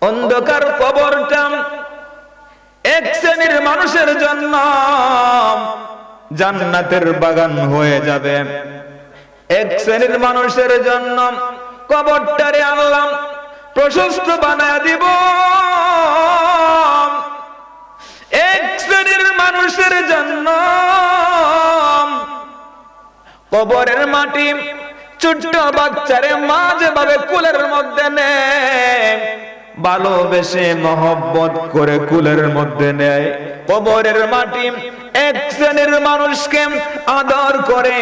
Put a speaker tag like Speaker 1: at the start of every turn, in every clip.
Speaker 1: অন্ধকার কবরটা এক শ্রেণীর মানুষের জন্য জান্নাতের বাগান হয়ে যাবে। এক শ্রেণীর মানুষের জন্য কবরটারে আল্লাহ প্রশস্ত বানায় দিব। এক শ্রেণীর মানুষের জন্য কবরের মাটি ছোট্ট বাচ্চারে মা যেভাবে কুলের মধ্যে নেয়, ভালোবেসে মহব্বত করে কুলের মধ্যে নেয়, কবরের মাটি এক শ্রেণীর মানুষকে আদর করে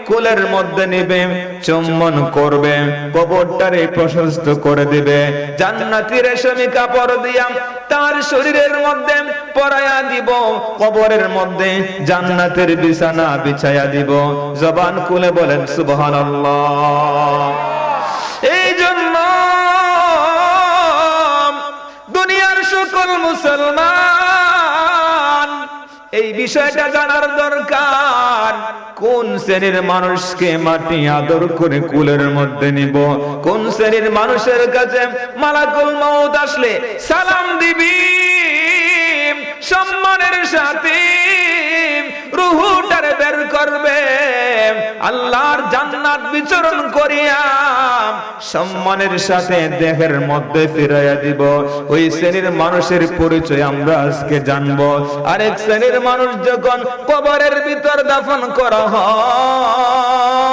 Speaker 1: কুলের মধ্যে নেবে, চুম্বন করবে, কবরটারে প্রশস্ত করে দিবে, জান্নাতি রেশমি কাপড় দিয়া তার শরীরের মধ্যে পরায়া দিব, কবরের মধ্যে জান্নাতের বিছানা বিছায়া দিব। জবান খুলে বলেন সুবহানাল্লাহ। এই জন্য দুনিয়ার সকল মুসলমান এই বিষয়টা জানার দরকার, কোন শ্রেণীর মানুষকে মাটি আদর করে কুলের মধ্যে নিব, কোন শ্রেণীর মানুষের কাছে মালাকুল মউত আসলে সালাম দিবি, সম্মানের সাথে রূহটারে বের করবে, আল্লাহর জান্নাত বিচরণ করিয়া সম্মানের সাথে দেহের মধ্যে ফিরাইয়া দিব। ওই শ্রেণীর মানুষের পরিচয় আমরা আজকে জানবো। আরেক শ্রেণীর মানুষ যখন কবরের ভিতর দাফন করা হয়,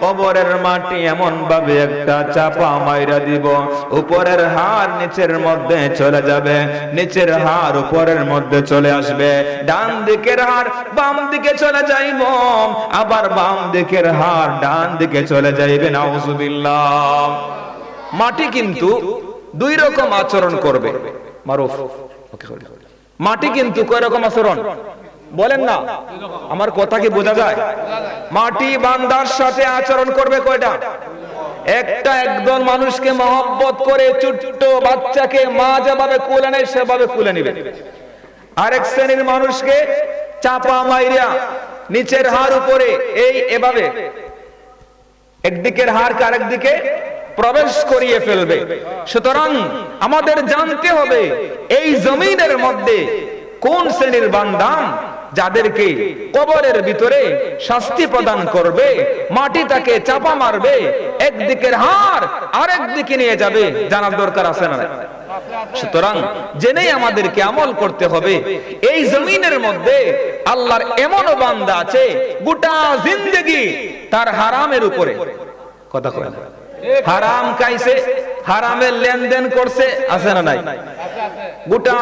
Speaker 1: কবরের মাটি এমন ভাবে একটা চাপা মাইরা দিব, উপরের হাড় নিচের মধ্যে চলে যাবে, নিচের হাড় উপরের মধ্যে চলে আসবে, ডান দিকের হাড় বাম দিকে চলে যাইব, আবার বাম দিকের হাড় ডান দিকে চলে যাইবে। নাউজুবিল্লাহ। মাটি কিন্তু দুই রকম আচরণ করবে। মারুফ, মাটি কিন্তু কয় রকম আচরণ বলেন না, আমার কথা কি বোঝা যায়? মাটি বান্দার সাথে আচরণ করবে কয়টা? একটা, একদল মানুষকে মহব্বত করে ছোট্ট বাচ্চাকে মা যেভাবে কুলে নেয় সেভাবে কুলে নিবে। আরেক শ্রেণীর মানুষকে চাপা মাইরা নিচের হাড় উপরে এই এভাবে একদিকের হাড় আরেক দিকে প্রবেশ করিয়ে ফেলবে। সুতরাং আমাদের জানতে হবে এই জমিনের মধ্যে কোন শ্রেণীর বান্দা যাদেরকে কবরের ভিতরে শাস্তি প্রদান করবে, মাটি তাকে চাপা মারবে, একদিকের হাড় আরেক দিকে নিয়ে যাবে, জানার দরকার আছে না? সুতরাং জেনেই আমাদেরকে আমল করতে হবে। এই জমিনের মধ্যে আল্লাহর এমন বান্দা আছে গোটা জিন্দেগি তার হারামের উপরে, কথা কয় না, হারাম খাইছে, হারামের লেনদেন করছে, আছে না নাই? গোটা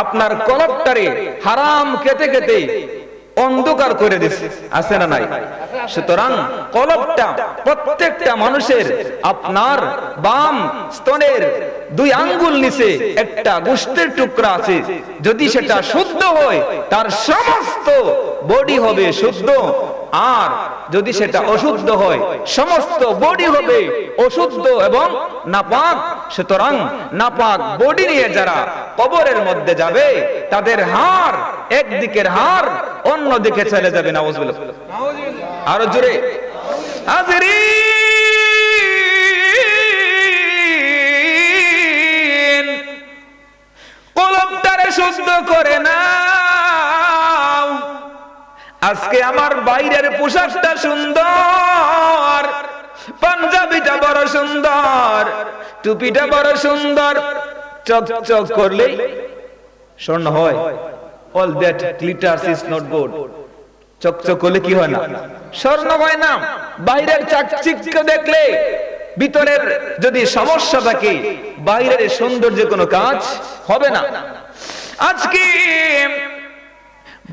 Speaker 1: আপনার কলবটারে হারাম খেতে খেতে অন্ধকার করে দিচ্ছে, আছে না নাই? সুতরাং কলবটা প্রত্যেকটা মানুষের আপনার বাম স্তনের 2 আঙ্গুল নিচে একটা গোশতের টুকরা আছে, যদি সেটা শুদ্ধ হয় তার সমস্ত বডি হবে শুদ্ধ, আর যদি সেটা অশুদ্ধ হয় সমস্ত বডি হবে অশুদ্ধ এবং নাপাক। সুতরাং নাপাক বডি নিয়ে যারা কবরের মধ্যে যাবে তাদের হাড় একদিকের হাড় অন্যদিকে চলে যাবে। নাউজুবিল্লাহ। আরো জোরে হাজিরিন, কলবটারে শুদ্ধ করে না। আজকে আমার বাইরের পোশাকটা সুন্দর, পাঞ্জাবিটা বড় সুন্দর, টুপিটা বড় সুন্দর, চকচক করলেই স্বর্ণ হয়। All that glitters is not gold. চকচক করলে কি হয় না? স্বর্ণ হয় না। বাইরের চাকচিক্য দেখলে ভিতরের যদি সমস্যা থাকে, বাইরের সৌন্দর্য কোনো কাজ হবে না। আজকে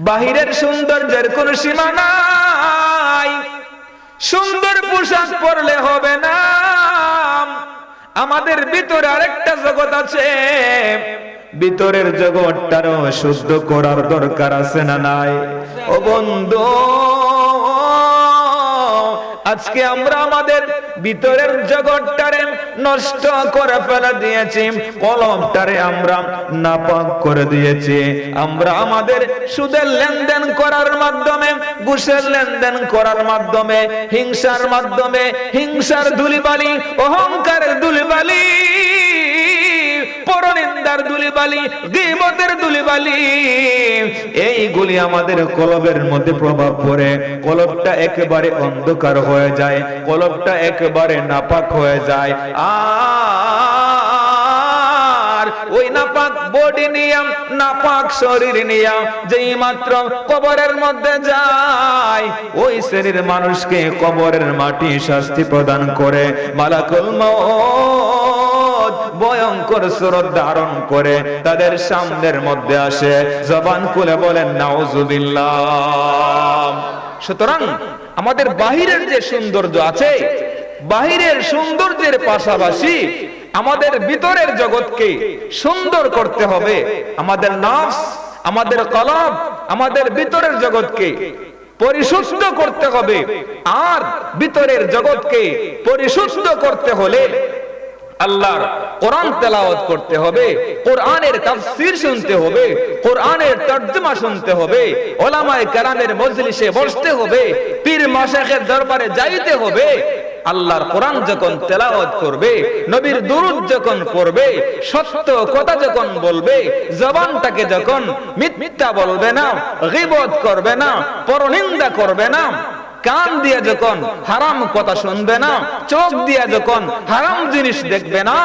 Speaker 1: বাহিরের সৌন্দর্যের কোনো সীমা নাই, সুন্দর পোশাক পরলে হবে না। আমাদের ভিতরে আরেকটা জগৎ আছে, ভিতরের জগৎটারও শুদ্ধ করার দরকার আছে না নাই? ও বন্ধু, আজকে আমরা আমাদের ভিতরের জগৎটারে নষ্ট করে ফেলে দিয়েছি, কলবটারে আমরা নাপাক করে দিয়েছি। আমরা আমাদের সুদের লেনদেন করার মাধ্যমে, ঘুষের লেনদেন করার মাধ্যমে, হিংসার মাধ্যমে, হিংসার ধুলিবালি, অহংকারের ধুলিবালি নিন্দার ধুলিবালি, গীবতের ধুলিবালি, এইগুলি আমাদের কলবের মধ্যে প্রভাব পড়ে, কলবটা একেবারে অন্ধকার হয়ে যায়, কলবটা একেবারে নাপাক হয়ে যায়। আর ওই নাপাক বডি নিয়ে, নাপাক শরীর নিয়ে যেই মাত্র কবরের মধ্যে যায়, ওই শ্রেণীর মানুষকে কবরের মাটি শাস্তি প্রদান করে। মালাকুল মউত ভয়ঙ্কর সুরত ধারণ করে তাদের সামনের মধ্যে আসে, জবান খুলে বলেন নাউজুবিল্লাহ। সুতরাং আমাদের বাহিরের যে সৌন্দর্য আছে, বাহিরের সৌন্দর্যের পাশাপাশি আমাদের ভিতরের জগৎকে সুন্দর করতে হবে। আমাদের নফস, আমাদের কলব, আমাদের ভিতরের জগৎকে পরিশুদ্ধ করতে হবে। আর ভিতরের জগৎকে পরিশুদ্ধ করতে হলে আল্লাহর কোরআন তেলাওয়াত করতে হবে, কোরআনের তাফসীর শুনতে হবে, কোরআনের তরজমা শুনতে হবে, উলামায়ে কেরামের মজলিসে বসতে হবে, পীর মাশায়েখের দরবারে যাইতে হবে। আল্লাহর কোরআন যখন তেলাওয়াত করবে, নবীর দুরূদ যখন পড়বে, সত্য কথা যখন বলবে, জবানটাকে যখন মিথ্যা বলবে না, গীবত করবে না, পরনিন্দা করবে না, কান দিয়ে যখন হারাম কথা শুনবে না, চোখ দিয়ে যখন হারাম জিনিস দেখবে না,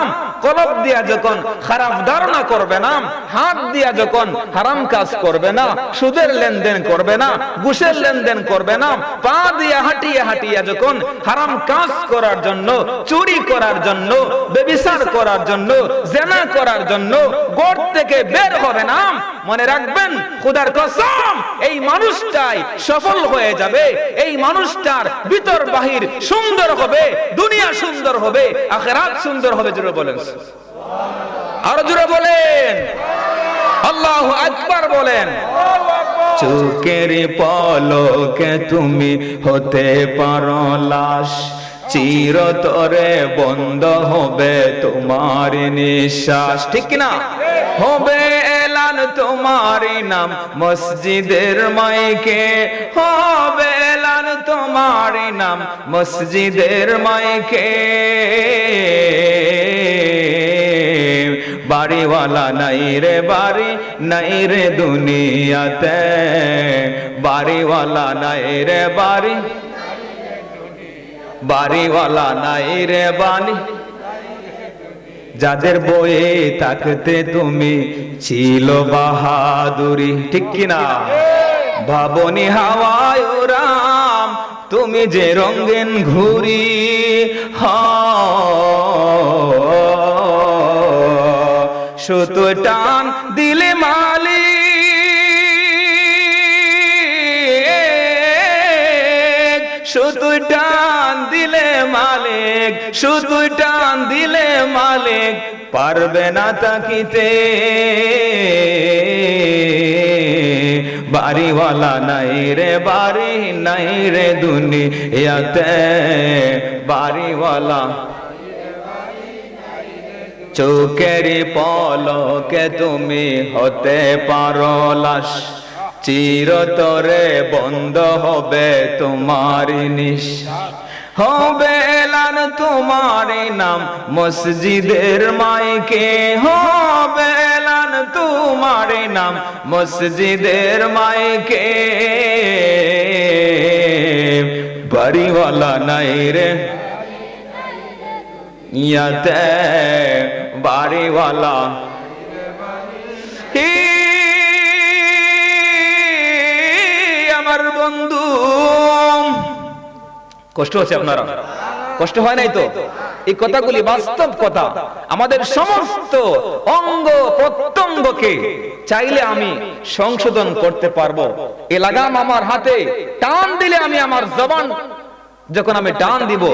Speaker 1: কলব দিয়ে যখন খারাপ ধারণা করবে না, হাত দিয়ে যখন হারাম কাজ করবে না, সুদের লেনদেন করবে না, ঘুষের লেনদেন করবে না, পা দিয়ে হাঁটিয়ে হাঁটিয়ে যখন হারাম কাজ করার জন্য, চুরি করার জন্য, ব্যভিচার করার জন্য, জেনা করার জন্য ঘর থেকে বের হবে না, মনে রাখবেন খোদার কসম এই মানুষটাই সফল হয়ে যাবে। এই মানুষটার ভিতর বাহির সুন্দর হবে, দুনিয়া সুন্দর হবে, আখিরাত সুন্দর হবে। জোরে বলেন সুবহানাল্লাহ, আর জোরে বলেন আল্লাহু আকবার বলেন। চোখের পলকে তুমি হতে পারো লাশ, চিরতরে বন্ধ হবে তোমার নিঃশ্বাস, ঠিক কিনা? হবে এলান তোমার নাম মসজিদের মাইকে, হবে এলান তোমার নাম মসজিদের মাইকে। বাড়িওয়ালা নাই রে বাড়ি, নাই রে দুনিয়াতে, বাড়িওয়ালা নাই রে বাড়ি, বাড়িওয়ালা নাই রে বাড়ি। যাদের বয়ে থাকতে তুমি ছিল বাহাদুরি, ঠিক কিনা? ভাবনি হাওয়ায় উড়াম তুমি যে রঙিন ঘুরি, সুতো টান দিলে মালিক, সুতো টান দিলে মালিক, সুতো টান দিলে মালিক পারবে না তাকিতে। বাড়িওয়ালা নাই রে বাড়ি, নাই রে দুনিয়াতে, বাড়িওয়ালা। চোখের পলকে তুমি হতে পারো লাশ, চিরতরে বন্ধ হবে তোমার নিঃশ্বাস। হবে এলান তোমার নাম মসজিদের মাইকে, হবে এলান তোমার নাম মসজিদের মাইকে। বাড়িওয়ালা নাই রে ইয়াতে, বাড়িওয়ালা। আমার বন্ধু কষ্ট হচ্ছে, আপনারা কষ্ট হয় নাই তো? এই কথাগুলি বাস্তব কথা। আমাদের সমস্ত অঙ্গ প্রত্যঙ্গকে চাইলে আমি সংশোধন করতে পারবো। এ লাগাম আমার হাতে টান দিলে আমি আমার জবান যখন আমি টান দিব,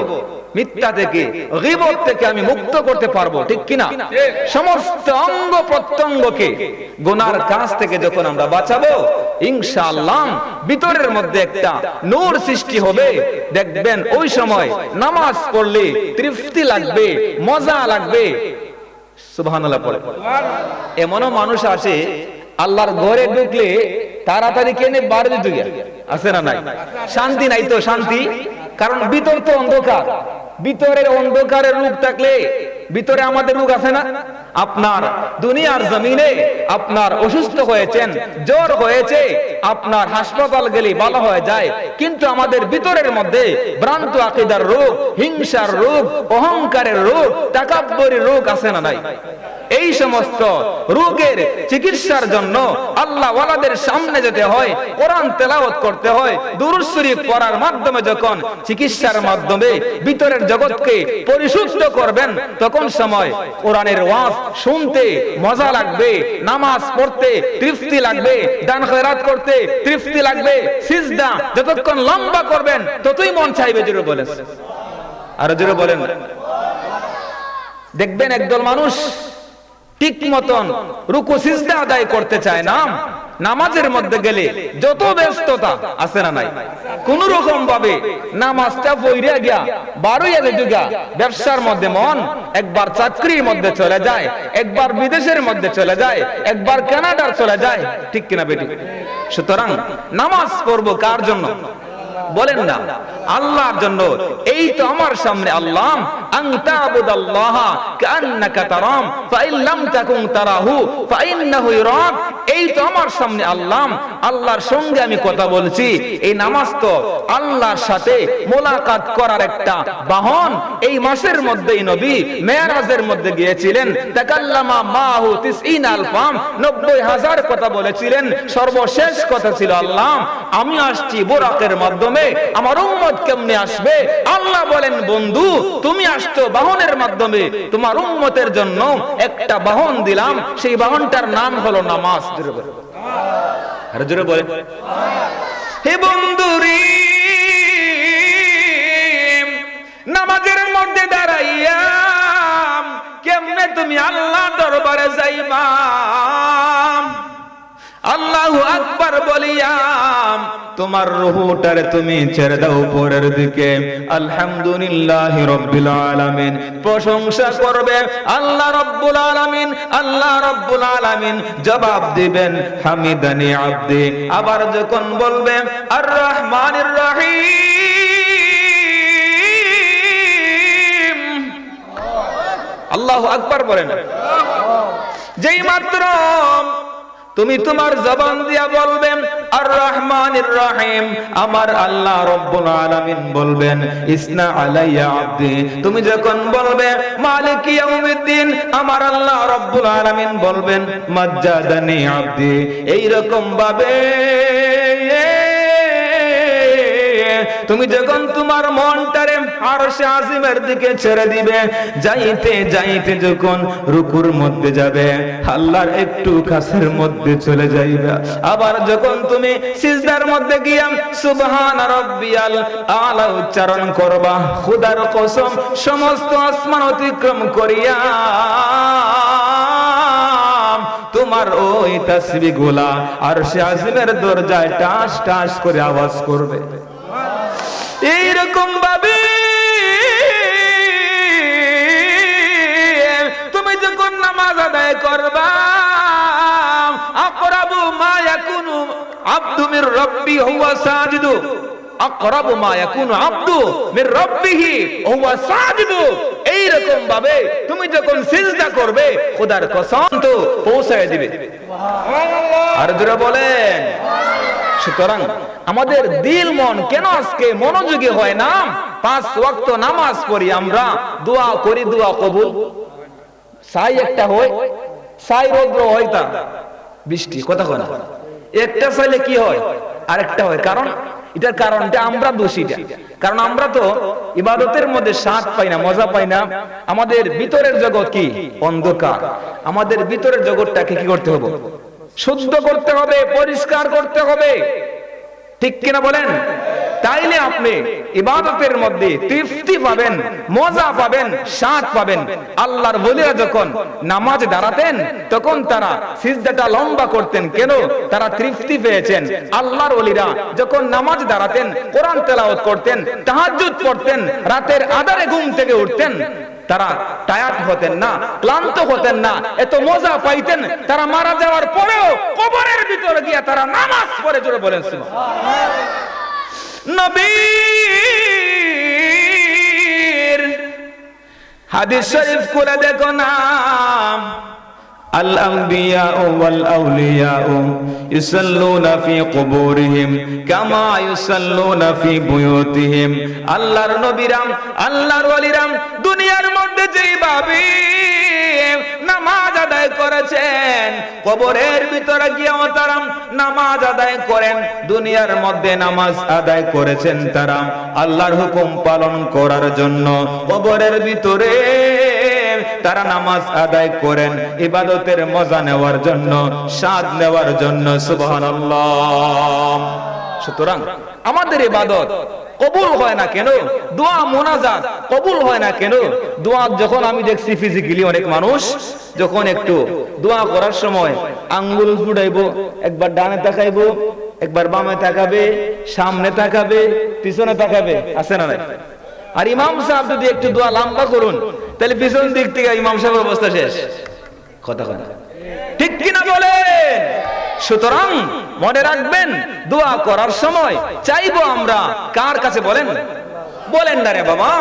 Speaker 1: মিথ্যা থেকে, গীবত থেকে আমি মুক্ত করতে পারবো, ঠিক কিনা? সমস্ত অঙ্গ প্রত্যঙ্গকে গুনার কাজ থেকে যখন আমরা বাঁচাবো, ইনশাআল্লাহ ভিতরের মধ্যে একটা নূর সৃষ্টি হবে। দেখবেন ওই সময় নামাজ পড়লে তৃপ্তি লাগবে, মজা লাগবে। সুবহানাল্লাহ পড়ে। এমনও মানুষ আছে আল্লাহর ঘরে ঢুকলে তাড়াতাড়ি কেনে বার দিতে আছে না নাই? শান্তি নাই তো, শান্তি। কারণ ভিতর তো অন্ধকার, ভিতরের অন্ধকারের রূপ থাকলে ভিতরে আমাদের রূপ আছে না? আপনার দুনিয়ার জমিনে আপনার অসুস্থ হয়েছেন, জ্বর হয়েছে, আপনার হাসপাতাল গেলে ভালো হয়ে যায়, কিন্তু আমাদের ভিতরের মধ্যে ভ্রান্ত আকীদার রোগ, হিংসার রোগ, অহংকারের রোগ, তাকাব্বুরের রোগ আছে না নাই? এই সমস্ত রোগের চিকিৎসার জন্য আল্লাহ ওয়ালাদের সামনে যেতে হয়, কোরআন তেলাওয়াত করতে হয়, দুরূদ শরীফ পড়ার মাধ্যমে যখন চিকিৎসার মাধ্যমে ভিতরের জগৎকে পরিশুদ্ধ করবেন, তখন সময় কোরআনের ওয়াজ শুনতে মজা লাগবে, নামাজ পড়তে তৃপ্তি লাগবে, দান খয়রাত করতে তৃপ্তি লাগবে, সিজদা যতক্ষণ লম্বা করবেন ততই মন চাইবে। জোরে বলেন, আর জোরে বলেন। দেখবেন একদল মানুষ ঠিক মতন রুকু সিজদা আদায় করতে চায় না, নামাজের মধ্যে গেলে যত ব্যস্ততা আছে না নাই, কোন রকম ভাবে নামাজটা পড়িয়া গিয়া বারোই দুগা ব্যবসার মধ্যে মন, একবার চাকরির মধ্যে চলে যায়, একবার বিদেশের মধ্যে চলে যায়, একবার কানাডার চলে যায়, ঠিক কিনা বেটি? সুতরাং নামাজ পড়বো কার জন্য বলেন না? আল্লাহর জন্য। এই তো আমার সামনে আল্লাহ, আনতা আবুদাল্লাহ কান্নাকা তারাম ফাইন লাম তাকুন তারাহু ফাইন্নাহু ইয়ারাক। এই তো আমার সামনে আল্লাহ, আল্লাহর সঙ্গে আমি কথা বলছি। এই নামাজ তো আল্লাহর সাথে মোলাকাত করার একটা বাহন। এই মাসের মধ্যেই নবী মেরাজের মধ্যে গিয়েছিলেন, তাকাল্লামা মাহু 90 আলফাম, 90,000 কথা বলেছিলেন। সর্বশেষ কথা ছিল, আল্লাহ আমি আসছি বুরাকের মাধ্যমে, আমার উম্মত কেমনে আসবে? আল্লাহ বলেন, বন্ধু তুমি আসছো বাহনের মাধ্যমে, তোমার উম্মতের জন্য একটা বাহন দিলাম, সেই বাহনটার নাম হলো নামাজ। আর জোরে বলেন, হে বন্ধুরি নামাজের মধ্যে দাঁড়াইয়া কেমনে তুমি আল্লাহ দরবারে যাইবা? আল্লাহু আকবার বলিয়া তোমার রূহটারে তুমি ছেড়ে দাও উপরের দিকে। আলহামদুলিল্লাহি রাব্বিল আলামিন, প্রশংসা করবে আল্লাহ রাব্বুল আলামিন। আল্লাহ রাব্বুল আলামিন জবাব দিবেন, হামিদানি আব্দি। আবার যখন বলবে আর রহমানির রহিম, আল্লাহু আকবার বলেন। যেই মাত্র তুমি তোমার জবান দিয়া বলবেন আর রহমানির রহিম, আমার আল্লাহ রব্বুল আলামিন বলবেন ইসনা আলাইয়া আব্দি। তুমি যখন বলবে মালিক ইয়াউমিদ্দিন, আমার আল্লাহ রব্বুল আলামিন বলবেন মাজ্জাদানি আব্দি। এই রকম ভাবে তুমি যখন তোমার মনটারে আরশে আজিমের দিকে ছেড়ে দিবে, যাইতে যাইতে যখন রুকুর মধ্যে যাবে, আল্লাহর একটু কাছের মধ্যে চলে যাইবা। আবার যখন তুমি সিজদার মধ্যে গিয়া সুবহান রাব্বিয়াল আলা উচ্চারণ করবা, খোদার কসম সমস্ত আসমান অতিক্রম করিয়া তোমার ওই তাসবিহগুলা আরশে আজিমের দরজায় টাস টাস করে আওয়াজ করবে। এইরকম ভাবে তুমি যখন নামাজ আদায় করবা, আকরাবু মা ইয়াকুনু আবদু মির রাব্বি হুয়া সাজিদু, আকরাবু মা ইয়াকুনু আবদু মির রাব্বিহি হুয়া সাজিদু। এইরকম ভাবে তুমি যখন সিজদা করবে, খোদার কসম তো পৌঁছায় দিবে। সুবহানাল্লাহ, আর জোরে বলেন। সুতরাং আমাদের দিল মন কেন আজকে মনোযোগী হয় না? 5 ওয়াক্ত নামাজ পড়ি আমরা, দোয়া করি, দোয়া কবুল, সাই একটা হয়, সাই রৌদ্র হয়, তা বৃষ্টি, কথা কয় না। একটা চাইলে কি হয়, আরেকটা হয়। কারণ এটার কারণটা আমরা দোষীটা, কারণ আমরা তো ইবাদতের মধ্যে স্বাদ পাই না, মজা পাই না। আমাদের ভিতরের জগৎ কি অন্ধকার। আমাদের ভিতরের জগৎটাকে কি করতে হবে? শুদ্ধ করতে হবে, পরিষ্কার করতে হবে, ঠিক কিনা বলেন? তাইলে আপনি ইবাদতের মধ্যে তৃপ্তি পাবেন, মজা পাবেন, স্বাদ পাবেন। আল্লাহর ওলিরা যখন নামাজে দাঁড়াতেন, তখন তারা সিজদাটা লম্বা করতেন। কেন? তারা তৃপ্তি পেয়েছেন। আল্লাহর ওলিরা যখন নামাজ দাঁড়াতেন, কোরআন তেলাওয়াত করতেন, তাহাজ্জুদ পড়তেন, রাতের আঁধারে ঘুম থেকে উঠতেন, তারা টায়ার্ড হতেন না, ক্লান্ত হতেন না, এত মজা পাইতেন। তারা মারা যাওয়ার পরেও কবরের ভিতরে গিয়া তারা নামাজ পড়ে। জোরে বলেন সুবহানাল্লাহ। নবীর হাদিস শরীফ খুলে দেখো না, الأنبياء والأولياء يصلون في قبورهم كما يصلون في بيوتهم আল্লাহর নবীরাম আল্লাহর ওলিরাম দুনিয়ার মধ্যে যেভাবে নামাজ আদায় করেছেন কবরের ভিতরে গিয়েও তারা নামাজ আদায় করেন দুনিয়ার মধ্যে নামাজ আদায় করেছেন তারা আল্লাহর হুকুম পালন করার জন্য কবরের ভিতরে তারা নামাজ আদায় করেন ইবাদতের মজা নেওয়ার জন্য স্বাদ নেওয়ার জন্য সুবহানাল্লাহ সুতরাং আমাদের ইবাদত কবুল হয় না কেন দোয়া মোনাজাত কবুল হয় না কেন দোয়া যখন আমি দেখছি ফিজিক্যালি অনেক মানুষ যখন একটু দোয়া করার সময় আঙ্গুল ফুটাইবো একবার ডানে তাকাইবো একবার বামে তাকাবে সামনে তাকাবে পিছনে তাকাবে আছে না নাই আর ইমাম সাহেব যদি একটু দোয়া লম্বা করুন তাহলে পিছন দিক থেকে ইমাম সাহেবের অবস্থা শেষ কথা কথা ঠিক কিনা বলেন সুতরাং মনে রাখবেন দোয়া করার সময় চাইবো আমরা কার কাছে বলেন বলেন না রে বাবা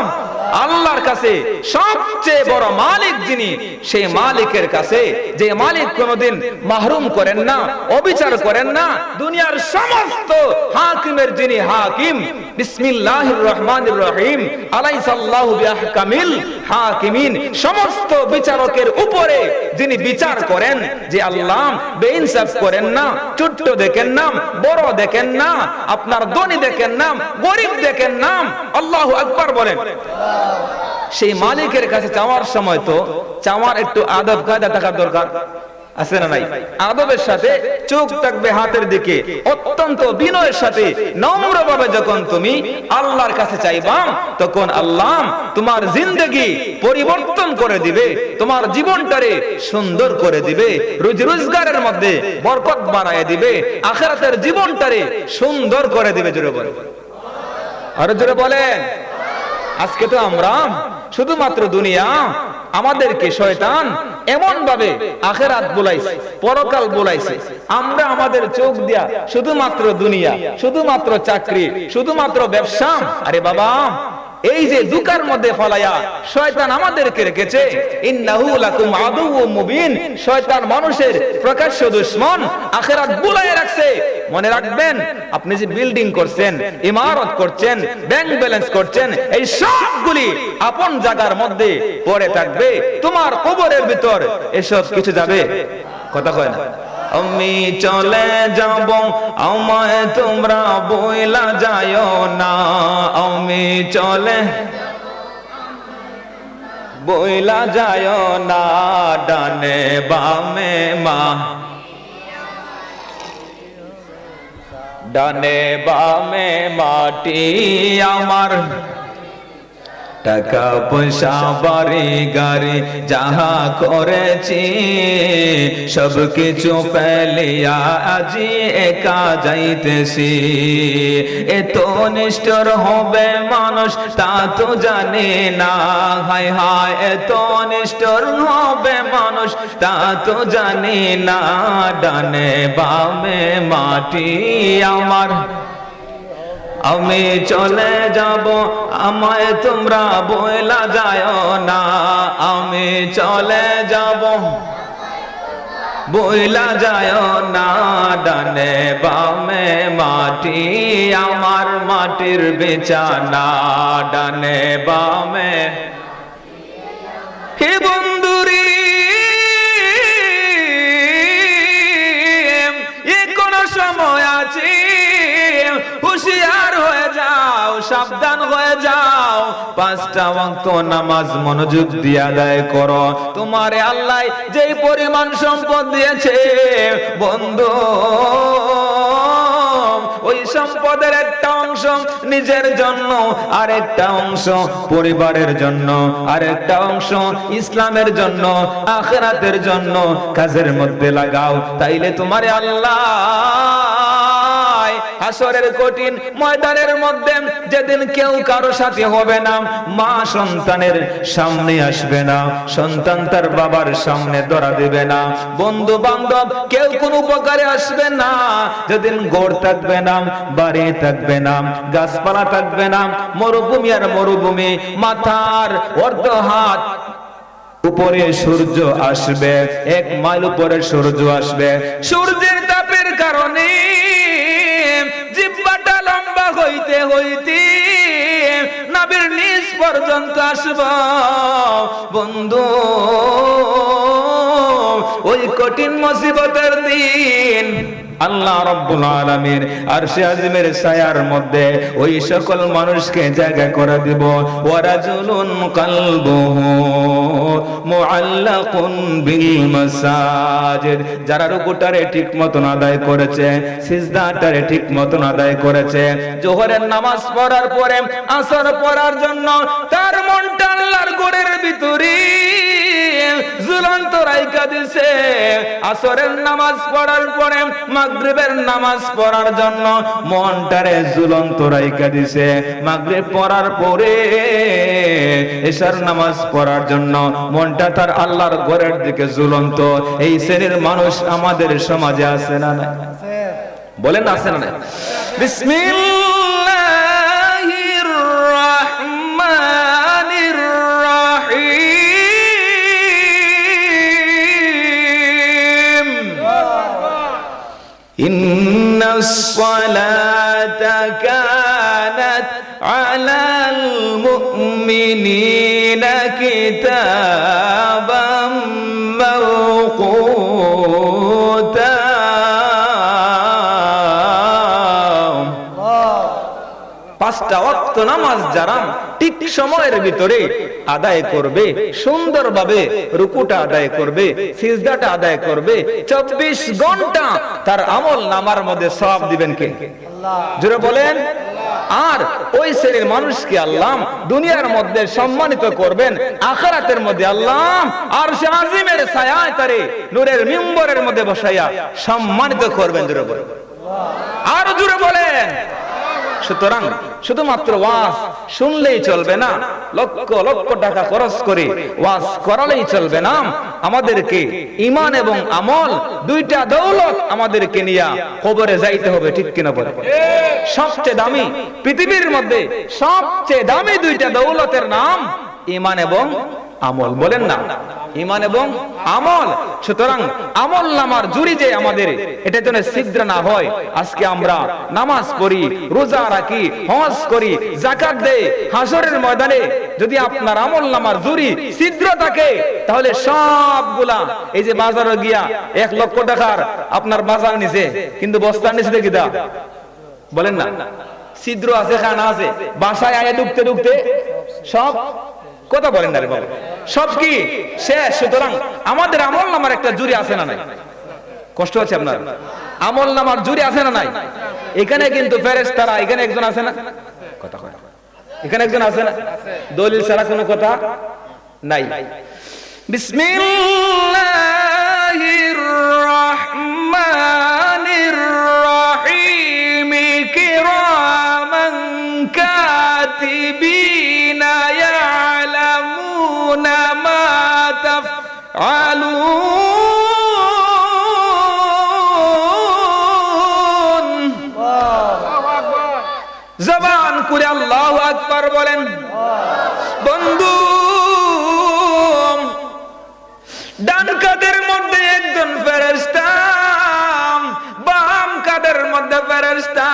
Speaker 1: আল্লাহর কাছে সবচেয়ে বড় মালিক যিনি সেই মালিকের কাছে যে মালিক কোনদিন মাহরুম করেন না অবিচার করেন না দুনিয়ার সমস্ত হাকিমের যিনি হাকিম বিসমিল্লাহির রহমানির রহিম আলাইসাল্লাহু বিআহকামিল হাকিমিন সমস্ত বিচারকের উপরে যিনি বিচার করেন যে আল্লাহ বেইনসাফ করেন না ছোট দেখেন না বড় দেখেন না আপনার ধনী দেখেন না গরিব দেখেন না আল্লাহু আকবার বলেন সেই মালিকের কাছে চাওয়ার সময় তো চাওয়ার একটু আদব কায়দা থাকার দরকার আছে না নাই আদবের সাথে চোখ থাকবে হাতের দিকে অত্যন্ত বিনয়ের সাথে নম্রভাবে যখন তুমি আল্লাহর কাছে চাইবা তখন আল্লাহ তোমার জিন্দেগি পরিবর্তন করে দিবে তোমার জীবনটারে সুন্দর করে দিবে রুজি রোজগারের মধ্যে বরকত বাড়ায় দিবে আখিরাতের জীবনটারে সুন্দর করে দিবে জোরে বলেন আর জোরে বলেন আজকে তো আমরা শুধুমাত্র দুনিয়া আমাদেরকে শয়তান এমন ভাবে আখিরাত বলাইছে পরকাল বলাইছে আমরা আমাদের চোখ দিয়া শুধুমাত্র দুনিয়া শুধুমাত্র চাকরি শুধুমাত্র ব্যবসা আরে বাবা এই যে দুকার মধ্যে ফলায়া শয়তান আমাদেরকে রেখেছে ইন্নাহু লাকুম আদুউম মুবিন শয়তান মানুষের প্রকাশ্য দুশমন আখিরাত বুলায়ে রাখছে মনে রাখবেন আপনি যে বিল্ডিং করছেন ইমারত করছেন ব্যাংক ব্যালেন্স করছেন এই সবগুলি আপন জায়গার মধ্যে পড়ে থাকবে তোমার কবরের ভিতর এসব কিছু যাবে কথা কয় না আমি চলে যাব আমায় তোমরা বইলা যায়ও না আমি চলে বইলা যায়ও না ডানে বামে মা ডানে বামে মাটি আমার টাকা পয়সা বাড়ি গাড়ি যাহা করেছি সব কিছু ফেলিয়া আজি একা যাইতেছি এত নিষ্ঠুর হবে মানুষ তা তো জানি না হায় হায় এত নিষ্ঠুর হবে মানুষ তা তো জানি না ডানে বামে মাটি আমার আমি চলে যাব আমায় তোমরা বইলা যায়ও না আমি চলে যাব বইলা যায়ও না ডানে বামে মাটি আমার মাটির বিছানা ডানে বামে হে বন্ধুরি কোন সময় আছে হুঁশিয়ার হয়ে যাও সাবধান হয়ে যাও পাঁচটা ওয়াক্ত নামাজ মনোযোগ দিয়ে আদায় করো তোমারে আল্লাহ যেই পরিমাণ সম্পদ দিয়েছে বন্ধু ওই সম্পদের একটা অংশ নিজের জন্য আর একটা অংশ পরিবারের জন্য আর একটা অংশ ইসলামের জন্য আখিরাতের জন্য কাজের মধ্যে লাগাও তাইলে তোমারে আল্লাহ হাসরের কঠিন ময়দানের মধ্যে যেদিন কেউ কারো সাথে হবে না মা সন্তানের সামনে আসবে না সন্তান তার বাবার সামনে ধরা দেবে না বন্ধু বান্ধব কেউ কোনো উপকারে আসবে না যেদিন ঘর থাকবে না বাড়ি থাকবে না গাছপালা থাকবে না মরুভূমি আর মরুভূমি মাথার অর্ধ হাত উপরে সূর্য আসবে, 1 মাইল উপরে সূর্য আসবে। সূর্যের তাপের কারণে জিহ্বাটা লম্বা হইতে হইতে নাভির নিচ পর্যন্ত আসব। বন্ধু, ওই কঠিন মুসিবতের দিন আল্লাহ রাব্বুল আলামিন আরশে আজিমের ছায়ার মধ্যে ওই সকল মানুষকে জায়গা করে দিব। ওয়ারাজুলুন কলবুহু মুআল্লাকুন বিল মাসাজিদ, যারা রুকুটারে ঠিক মতন আদায় করেছে, সিজদাটারে ঠিক মতন আদায় করেছে, জোহরের নামাজ পড়ার পরে আসর পড়ার জন্য তার মনটা আল্লাহর ঘরের ভিতরে ঝুলন্ত রাইখা দিছে। আসরের নামাজ পড়ার পরে মাগরিবের নামাজ পড়ার জন্য মনটারে ঝুলন্ত রাইখা দিছে। মাগরিব পড়ার পরে এশার নামাজ পড়ার জন্য মনটা তার আল্লাহর ঘরের দিকে ঝুলন্ত। এই শ্রেণীর মানুষ আমাদের সমাজে আছে না নাই? বলেন আছে না নাই? বিসমিল্লাহির রাহমানির রাহিম। ইন্নাস সালাতা কানাত আলাল মুমিনিনা কিতাবাম মাওকুতা। পাঁচটা ওয়াক্ত নামাজ যারা ঠিক সময়ের ভিতরে আদায় করবে, সুন্দরভাবে রুকুটা আদায় করবে, সিজদাটা আদায় করবে, 24 ঘন্টা তার আমল নামার মধ্যে সওয়াব দিবেন কে? আল্লাহ। জোরে বলেন। আর ওই শ্রেণীর মানুষকে আল্লাহ দুনিয়ার মধ্যে সম্মানিত করবেন, আখিরাতের মধ্যে আল্লাহ আরশে আজিমের ছায়ায় তারে নূরের মিম্বরের মধ্যে বসাইয়া সম্মানিত করবেন। জোরে বলেন। আর জোরে বলেন। সুতরাং শুধুমাত্র ওয়াজ শুনলেই চলবে না, লক্ষ লক্ষ টাকা খরচ করে ওয়াজ করালেই চলবে না। আমাদেরকে ঈমান এবং আমল দুইটা দৌলত আমাদেরকে নিয়ে কবরে যাইতে হবে, ঠিক কিনা বলেন? সবচেয়ে দামি পৃথিবীর মধ্যে সবচেয়ে দামি দুইটা দৌলতের নাম ঈমান এবং আমল। বলেন না? ঈমান এবং আমল। সুতরাং আমল নামার জুরি যে আমাদের, এটা যেন ছিদ্র না হয়। আজকে আমরা নামাজ পড়ি, রোজা রাখি, হজ করি, যাকাত দেই, হাসরের ময়দানে যদি আপনার আমল নামার জুরি ছিদ্র থাকে তাহলে সবগুলা, এই যে বাজারে গিয়া 1 লক্ষ টাকার আপনার বাজার নিছে, কিন্তু বস্তার নিচে দেখি দা, বলেন না ছিদ্র আছে, খানা আছে, বাসায় আয়ে ঢুকতে ঢুকতে সব কথা বলেন না রে বাবা, সব কি শেষ। সুতরাং আমাদের আমল নামার একটা জুরি আছে না নাই? কষ্ট হচ্ছে আপনার? আমল নামার জুরি আছে না নাই? এখানে কিন্তু ফেরেশতারা, এখানে একজন আছে না? কথা কয়, এখানে একজন আছে না? দলিল ছাড়া কোনো কথা নাই। বিসমিল্লাহির রাহমানির রাহিম। কিরামান কাতিবিনা ইয়ালামুনা মা তাফআলুন। জবান করে আল্লাহু আকবার বলেন। বন্ধু, ডান কাঁধের মধ্যে একজন ফেরেশতা, বাম কাঁধের মধ্যে ফেরেশতা।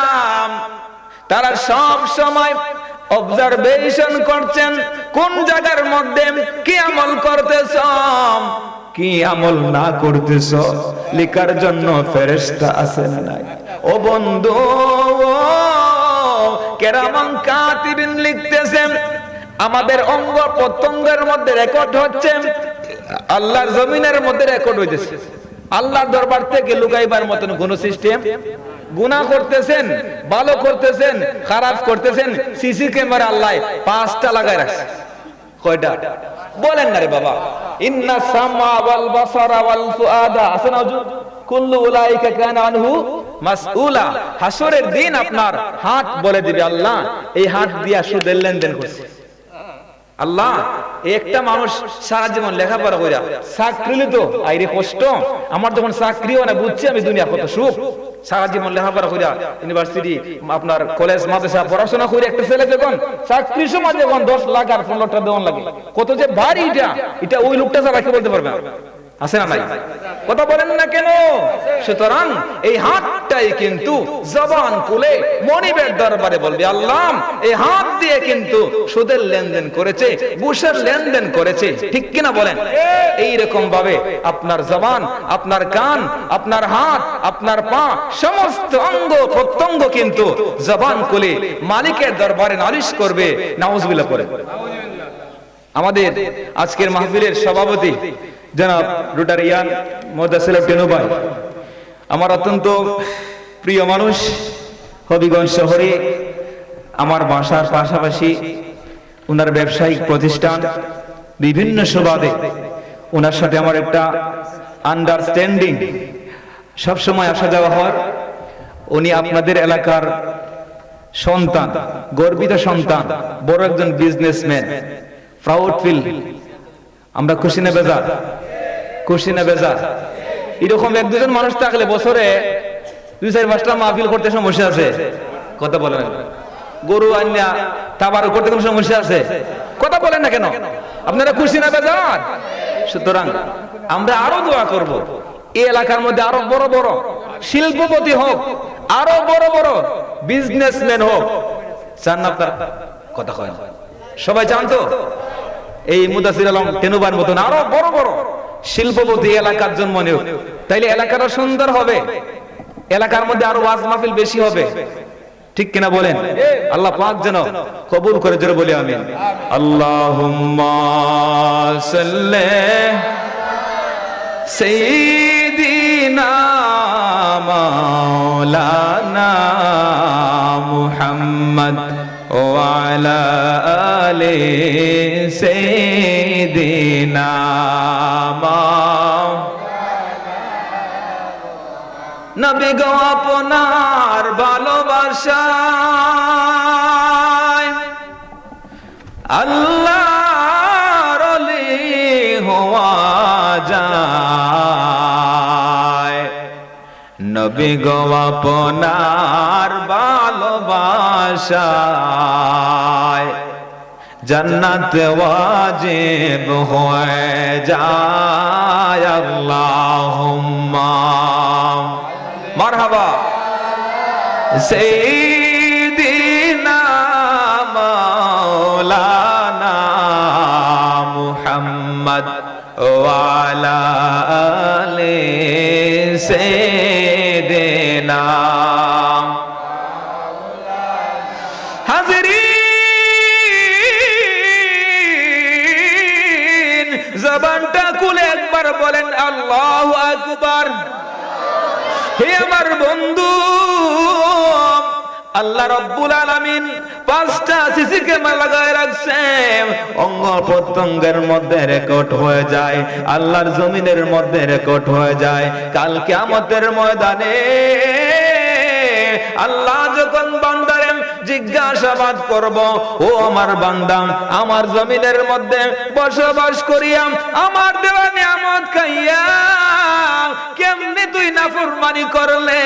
Speaker 1: তারা সব সময় অবজারভেশন করছেন কোন জায়গার মধ্যে কি আমল করতেছ, কি আমল না করতেছ, লেখার জন্য ফেরেশতা আছে না নাই? ও বন্ধু, কিরামান কাতিবিন লিখতেছেন, আমাদের অঙ্গ প্রত্যঙ্গের মধ্যে রেকর্ড হচ্ছে, আল্লাহর জমিনের মধ্যে রেকর্ড হইতেছে। আল্লাহর দরবার থেকে লুকাইবার মতন কোন সিস্টেম? গুনাহ করতেছেন, ভালো করতেছেন, খারাপ করতেছেন, সিসি ক্যামেরা আল্লাহ 5টা লাগায় রাখছে। কয়টা? বলেন না রে বাবা। ইন্না সামা ওয়াল বাসারা ওয়াল ফুআদা আছে না হুজুর? কুল্লু উলাইকা কানা আনহু মাসউলা। হাসরের দিন আপনার হাত বলে দিবে, আল্লাহ এই হাত দিয়া সুদের লেনদেন করছে। আল্লাহ, একটা মানুষ সারা জীবন লেখাপড়া কইরা চাকরি তো আইরে কষ্ট, আমার যখন চাকরি হয় না বুঝছি আমি দুনিয়া কত সুখ,
Speaker 2: সারা জীবন লেখাপড়া কইরা ইউনিভার্সিটি আপনার কলেজ মাদ্রাসা পড়াশোনা করে একটা ছেলে যখন চাকরির সময় যখন 10 লাখ আর 15 লাখ দেওয়ান লাগে, কত যে ভারী এটা ওই লোকটা ছাড়া কি বলতে পারবে না? আছে না নাই? কথা বলেন না কেন? সুতরাং এই হাতটাই কিন্তু জবান খুলে মনিবের দরবারে বলবে, আল্লাহ এই হাত দিয়ে কিন্তু সুদের লেনদেন করেছে, ঘুষের লেনদেন করেছে, ঠিক কিনা বলেন? এই রকম ভাবে আপনার জবান, আপনার কান, আপনার হাত, আপনার পা, সমস্ত অঙ্গ প্রত্যঙ্গ কিন্তু জবান খুলে মালিকের দরবারে নালিশ করবে। নাউজুবিল্লাহ পড়ে। আমাদের আজকের মাহফিলের সভাপতি জনাব রোটারিয়ান মোদাসেল টেনু ভাই, আমার অত্যন্ত প্রিয় মানুষ। হবিগঞ্জ শহরে আমার বাসার পাশাপাশি ওনার ব্যবসায়িক প্রতিষ্ঠান, বিভিন্ন সুবাদে ওনার সাথে আমার একটা আন্ডারস্ট্যান্ডিং, সবসময় আসা যাওয়া হয়। উনি আপনাদের এলাকার সন্তান, গর্বিত সন্তান, বড় একজন বিজনেসম্যান, প্রাউড ফিল। আমরা খুশি না বেজার? খুশি না বেজার? এরকম এক দুজন মানুষ থাকলে বছরে 2-4-5টা মাহফিল করতে সমস্যা আছে। কথা বলেন। গরু আন্যা তাবার করতে কোনো সমস্যা আছে? কথা বলেন না কেন? আপনারা খুশি না বেজার? সুতরাং আমরা আরো দোয়া করব, এই এলাকার মধ্যে আরো বড় বড় শিল্পপতি হোক, আরো বড় বড় বিজনেসম্যান হোক। চান না আপনারা? কথা কয় না সবাই? চান তো? এই মুদাসির আলম টেনুবার মতন আরো বড় বড় শিল্পপতি এলাকার জন্ম নিয়োগ, তাইলে এলাকাটা সুন্দর হবে, এলাকার মধ্যে আরো ওয়াজ মাহফিল বেশি হবে, ঠিক কিনা বলেন? আল্লাহ পাক যেন কবুল করে, জোরে বলি আমিন। আল্লাহুম্মা সাল্লি সাইয়্যিদিনা মাওলানা মুহাম্মদ ওয়া আলা আলি সাইয়্যিদিনা নবী গো আপনার ভালোবাসায় আল্লাহর ওলি হওয়া যায়। নবী গো আপনার ভালোবাসায় জান্নাত ওয়াজিব হয়ে যায়। আল্লাহুম্মা মারহাবা সাইয়্যিদিনা মাওলানা মুহাম্মদ ওয়া আলা আলি সাইয়্যিদিনা। হাজিরিন, জবানটা খুলে একবার বলেন আল্লাহু আকবার। হে আমার বন্ধু, আল্লাহ রাব্বুল আলামিন 5টা সিসি ক্যামেরা লাগায় রাখছেন, অঙ্গ প্রত্যঙ্গের মধ্যে রেকর্ড হয়ে যায়, আল্লাহর জমিনের মধ্যে রেকর্ড হয়ে যায়। কাল কিয়ামতের ময়দানে আল্লাহ যখন বান্দারে জিজ্ঞাসাবাদ করব, ও আমার বান্দা, আমার জমিনের মধ্যে বসবাস করিয়া আমার দেওয়া নিয়ামত খাইয়া কেমনে তুই নাফরমানি করলে,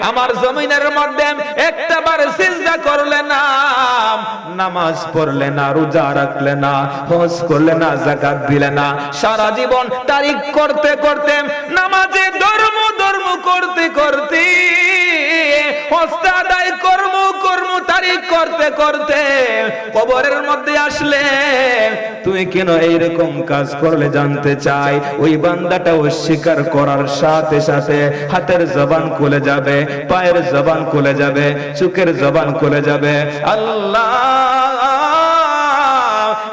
Speaker 2: আমার জমিনের মধ্যে একটা বার সিজদা করলে না, নামাজ পড়লে না, রোজা রাখলে না, হজ করলে না, যাকাত দিলে না, সারা জীবন তারিক করতে করতে, নামাজে ধর্ম করতে করতে, হজ আদায় কর্ম তারিক করতে করতে কবরের মধ্যে আসলে তুই কেন এইরকম কাজ করলে জানতে চাই। ওই বান্দাটা অস্বীকার করার সাথে সাথে হাতের জবান খুলে যাবে, পায়ের জবান খুলে যাবে, চোখের জবান খুলে যাবে। আল্লাহ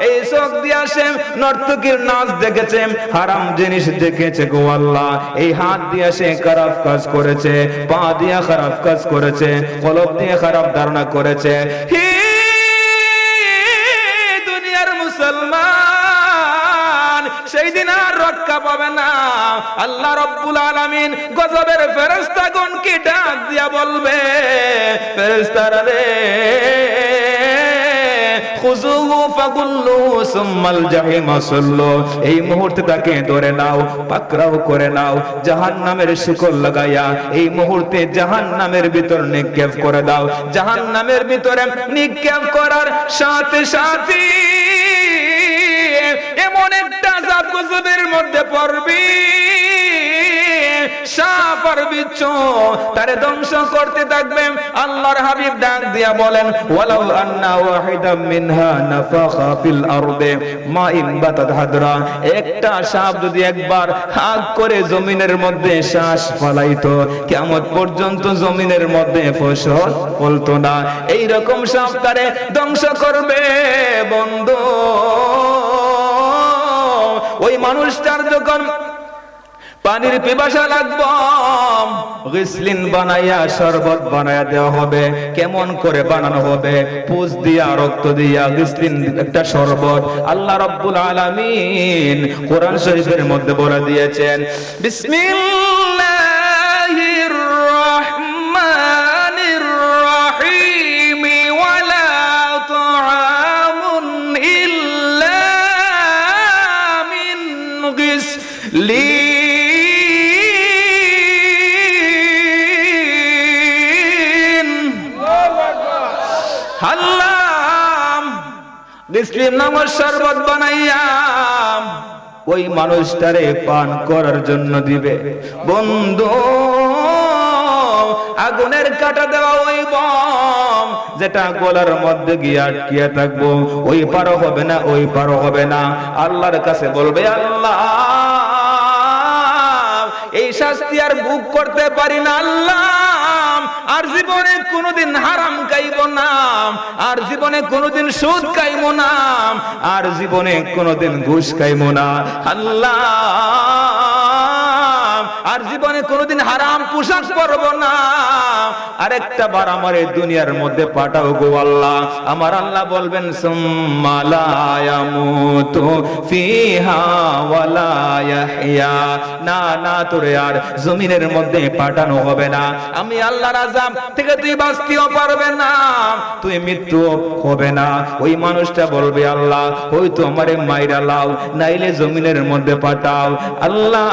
Speaker 2: এই চোখ দিয়ে আসে নর্তকীর নাচ দেখেছে, হারাম জিনিস দেখেছে গো আল্লাহ। এই হাত দিয়ে সে খারাপ কাজ করেছে, পা দিয়ে খারাপ কাজ করেছে, কলব দিয়ে খারাপ ধারণা করেছে। হে দুনিয়ার মুসলমান, সেই দিন আর রক্ষা পাবে না। আল্লাহ রাব্বুল আলামিন গজবের ফেরেশতাগণকে ডাক দিয়া বলবে, ফেরেশতারা রে,
Speaker 1: খুযুহু ফাগুল্লুহু সুম্মাল জাহিমা সাল্লু, এই মুহূর্তে তাকে ধরে নাও, পাকড়াও করে নাও, জাহান্নামের শিকল লাগাইয়া এই মুহূর্তে জাহান্নামের ভিতর নিক্ষেপ করে দাও। জাহান্নামের ভিতরে নিক্ষেপ করার সাথে সাথে এমন একটা আযাব গজবের মধ্যে পড়বি, সাপ আর বিচ্ছু তারে ধ্বংস করতে থাকবে। আল্লাহর হাবিব ডাক দিয়া বলেন, ওয়ালাউ আন্না ওয়াহিদাম মিনহা নাফাখা ফিল আরদে মা ইনবাতাত হাদরা, একটা সাপ যদি একবার হাত করে জমিনের মধ্যে শ্বাস ফলাইতো, কিয়ামত পর্যন্ত জমিনের মধ্যে ফসল ফলতো না। এই রকম সাপ তারে ধ্বংস করবে বন্ধু। ওই মানুষটার যখন পানির পিপাসা লাগবে, গিসলিন বানাইয়া শরবত বানাইয়া দেওয়া হবে। কেমন করে বানানো হবে? পুষ দিয়া, রক্ত দিয়া গিসলিন একটা শরবত আল্লাহ রাব্বুল আলামিন কোরআন শরীফের মধ্যে বলে দিয়েছেন, বিসমিল্লাহির রাহমানির রাহিম, ওয়ালা তুআমুন ইল্লা মিন গিসলিন। মুসলিম নামের শরবত বানাইয়া ওই মানুষটারে পান করার জন্য দিবে। বন্ধু, আগুনের কাটা দেওয়া ওই বম যেটা গলার মধ্যে গিয়ে আটকিয়ে থাকবো, ওই পারও হবে না, ওই পারও হবে না। আল্লাহর কাছে বলবে, আল্লাহ এই শাস্তি আর ভোগ করতে পারি না, আল্লাহ আর জীবনে কোনোদিন হারাম খাইব না, আর জীবনে কোনোদিন সুদ খাইব না, আর জীবনে কোনোদিন ঘুষ খাইব না, আল্লাহ আর জীবনে কোনোদিন হারাম পোশাক পরব না। আরেকটা বার আমার এই দুনিয়ার মধ্যে পাঠাও গো আল্লাহ। আমার আল্লাহ বলবেন, সুম্মা লা ইয়ামুতু ফিহা ওয়ালা ইয়াহইয়া, না না তোরে আর জমিনের মধ্যে পাঠানো হবে না। আমি আল্লাহর আযাব থেকে তুই বাঁচতেও পারবে না, তুই মৃত্যু হবে না। ওই মানুষটা বলবে, আল্লাহ হয়তো আমারে মাইরা লাও, নাইলে জমিনের মধ্যে পাঠাও। আল্লাহ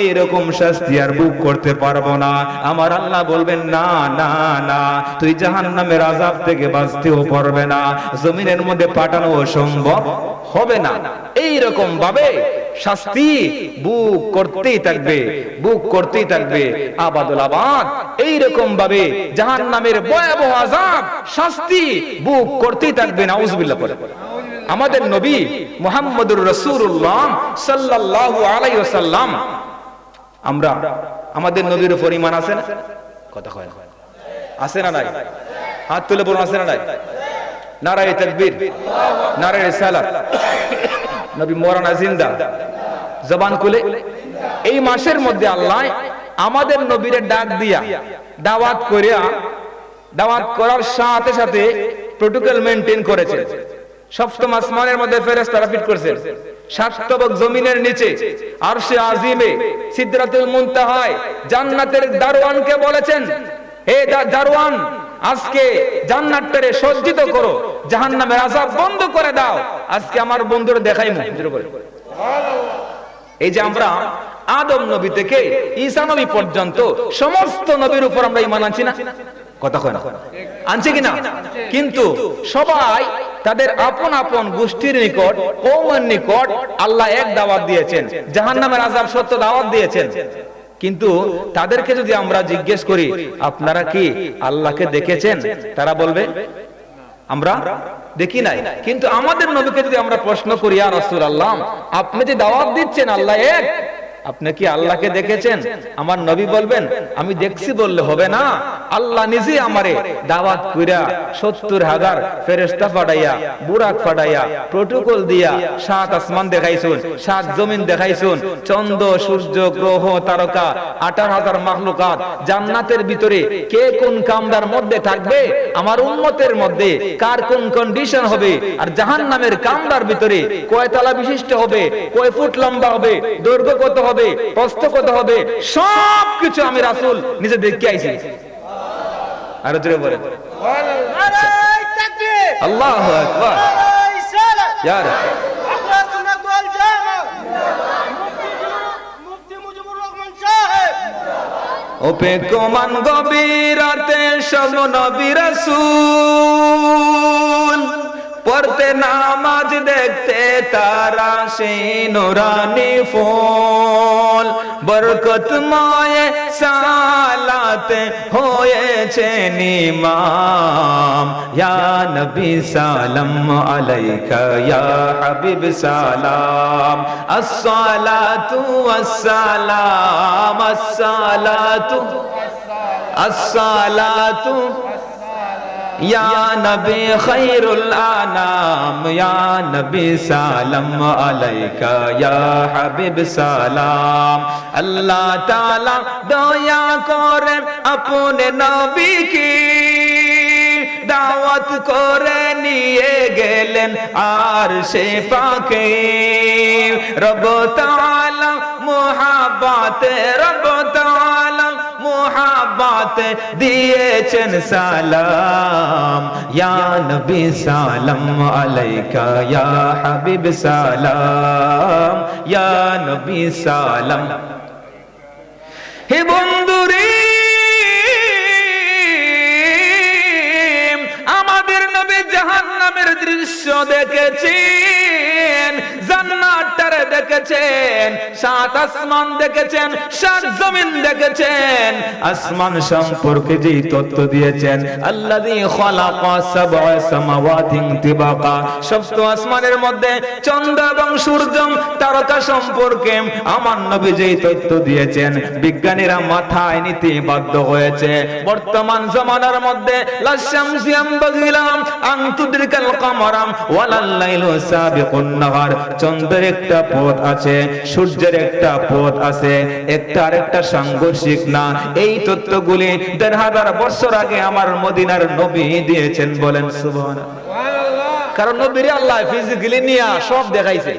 Speaker 1: এইরকম শাস্তি আর ভোগ করতে পারবো না। আমার আল্লাহ বলবেন, না না না, তুই জাহান্নামের আযাব থেকে বাঁচতেও পারবে না, জমিনের মধ্যে পাঠানো সম্ভব হবে না। এইরকম ভাবে শাস্তি ভোগ করতেই থাকবে, ভোগ করতেই থাকবে আবাদুল আবাদ। এইরকম ভাবে জাহান্নামের ভয়াবহ আযাব শাস্তি ভোগ করতেই থাকবে। নাউযুবিল্লাহ পড়ে। আমাদের নবী মুহাম্মদুর রাসূলুল্লাহ সাল্লাল্লাহু আলাইহি ওয়াসাল্লাম, আমরা আমাদের নবীর উপর ঈমান আছে না? কথা কয় না, আছে না নাই? হাত তুলে বলুন, আছে না নাই? নারায়ে তাকবীর, নারায়ে রিসালাত। নবী মরানা জিন্দা, জবান খুলে। এই মাসের মধ্যে আল্লাহ আমাদের নবীরে ডাক দিয়া দাওয়াত করিয়া, দাওয়াত করার সাথে সাথে প্রটোকল মেইনটেইন করেছে। সপ্তম আসমানের মধ্যে ফেরেশতারা ফিট করেছেন, সাততবক জমিনের নিচে আরশে আজিমে সিদরাতুল মুনতাহায় জান্নাতের দারওয়ানকে বলেছেন, হে দারওয়ান, আজকে জান্নাতটারে সজ্জিত করো, জাহান্নামের আযাব বন্ধ করে দাও। আজকে আমার বন্ধুরা দেখাইমু। এই যে আমরা আদম নবী থেকে ঈসা নবী পর্যন্ত সমস্ত নবীর উপর আমরা ঈমান আনছি না? কথা কয় না, আনছে কিনা? কিন্তু সবাই তাদের আপন আপন গোষ্ঠীর নিকট, কওমের নিকট আল্লাহ এক দাওয়াত দিয়েছেন, জাহান্নামের আযাব সত্য দাওয়াত দিয়েছেন। কিন্তু তাদেরকে যদি আমরা জিজ্ঞেস করি, আপনারা কি আল্লাহকে দেখেছেন? তারা বলবে, আমরা দেখি নাই। কিন্তু আমাদের নবীকে যদি আমরা প্রশ্ন করি, ইয়া রাসূলুল্লাহ, আপনি যে দাওয়াত দিচ্ছেন আল্লাহ এক, আপনি কি আল্লাহকে দেখেছেন? আমার নবী বলবেন, আমি দেখছি বললে হবে না, আল্লাহ নিজে আমারে দাওয়াত কইরা ৭০,০০০ ফেরেশতা পাঠাইয়া, বুরাক পাঠাইয়া, প্রটোকল দিয়া ৭ আসমান দেখাইছুন, ৭ জমিন দেখাইছুন, চন্দ্র সূর্য গ্রহ তারকা ১৮,০০০ মাখলুকাত জান্নাতের ভিতরে কে কোন কামরার মধ্যে থাকবে, আমার উম্মতের মধ্যে কার কোন কন্ডিশন হবে, আর জাহান্নামের কামরার ভিতরে কয় তলা বিশিষ্ট হবে, কয় ফুট লম্বা হবে, দৈর্ঘ্য কত হবে, প্রস্থ কত হবে, সবকিছু আমি রাসূল নিজে দেখে আইছি। আর জোরে বলেন, সুবহানাল্লাহ।
Speaker 2: আল্লাহু আকবার
Speaker 3: رسالة
Speaker 2: ইয়া রাব।
Speaker 3: أخلاق النقد والجامع مفتي مجيب الرحمن صاحب
Speaker 1: অপেক্ষমান গভীরাতে সব নবী রাসূল পড়তে নামাজ দেখতে তারা সেই নুরানি ফুল বরকতময় সালাতে হয়েছে ইমাম ইয়া নবী সালাম আলাইকা ইয়া হাবিব সালাম আসসালাতু ওয়াসসালাম আসসালাতু আসসালাতু या नबी खैरुल आनाम या नबी सलाम अलैका या हबीब सलाम अल्लाह ताला दया करें अपने नबी की दावत करे निये गेलेन आरशे पाके रब ताला मुहब्बते रब ताला मुहब्बत दिएছেন সালাম या नबी सलाम अलैका या हबीब सलाम या नबी सलाम হে বন্ধুরে আমাদের নবী জাহান্নামের দৃশ্য দেখেছেন জান্নাতটারে দেখেছেন সাত আসমান দেখেছেন সাত জমিন দেখেছেন আসমান সম্পর্কে যে তথ্য দিয়েছেন আল্লাযী খালাকা সাবআ সামাওয়াতিন তিবাকা সপ্ত আসমানের মধ্যে চন্দ্র এবং সূর্য তারকা সম্পর্কে আমার নবী যে তথ্য দিয়েছেন বিজ্ঞানীরা মাথায় নিতে বাধ্য হয়েছে বর্তমান জামানার মধ্যে লা শামসি আমবাগিলাম আন তুদরিকাল কামারাম ওয়ালাল লাইলু সাবিকুন নাহার চন্দ্রের একটা পথ আছে সূর্যের একটা পথ আছে একটা আরেকটা সাংঘর্ষিক না এই তথ্যগুলি ১৫০০ বছর আগে আমার মদিনার নবী দিয়েছেন বলেন সুবহানাল্লাহ
Speaker 2: কারণ নবীরে আল্লাহ ফিজিক্যালি নিয়া সব দেখাইছে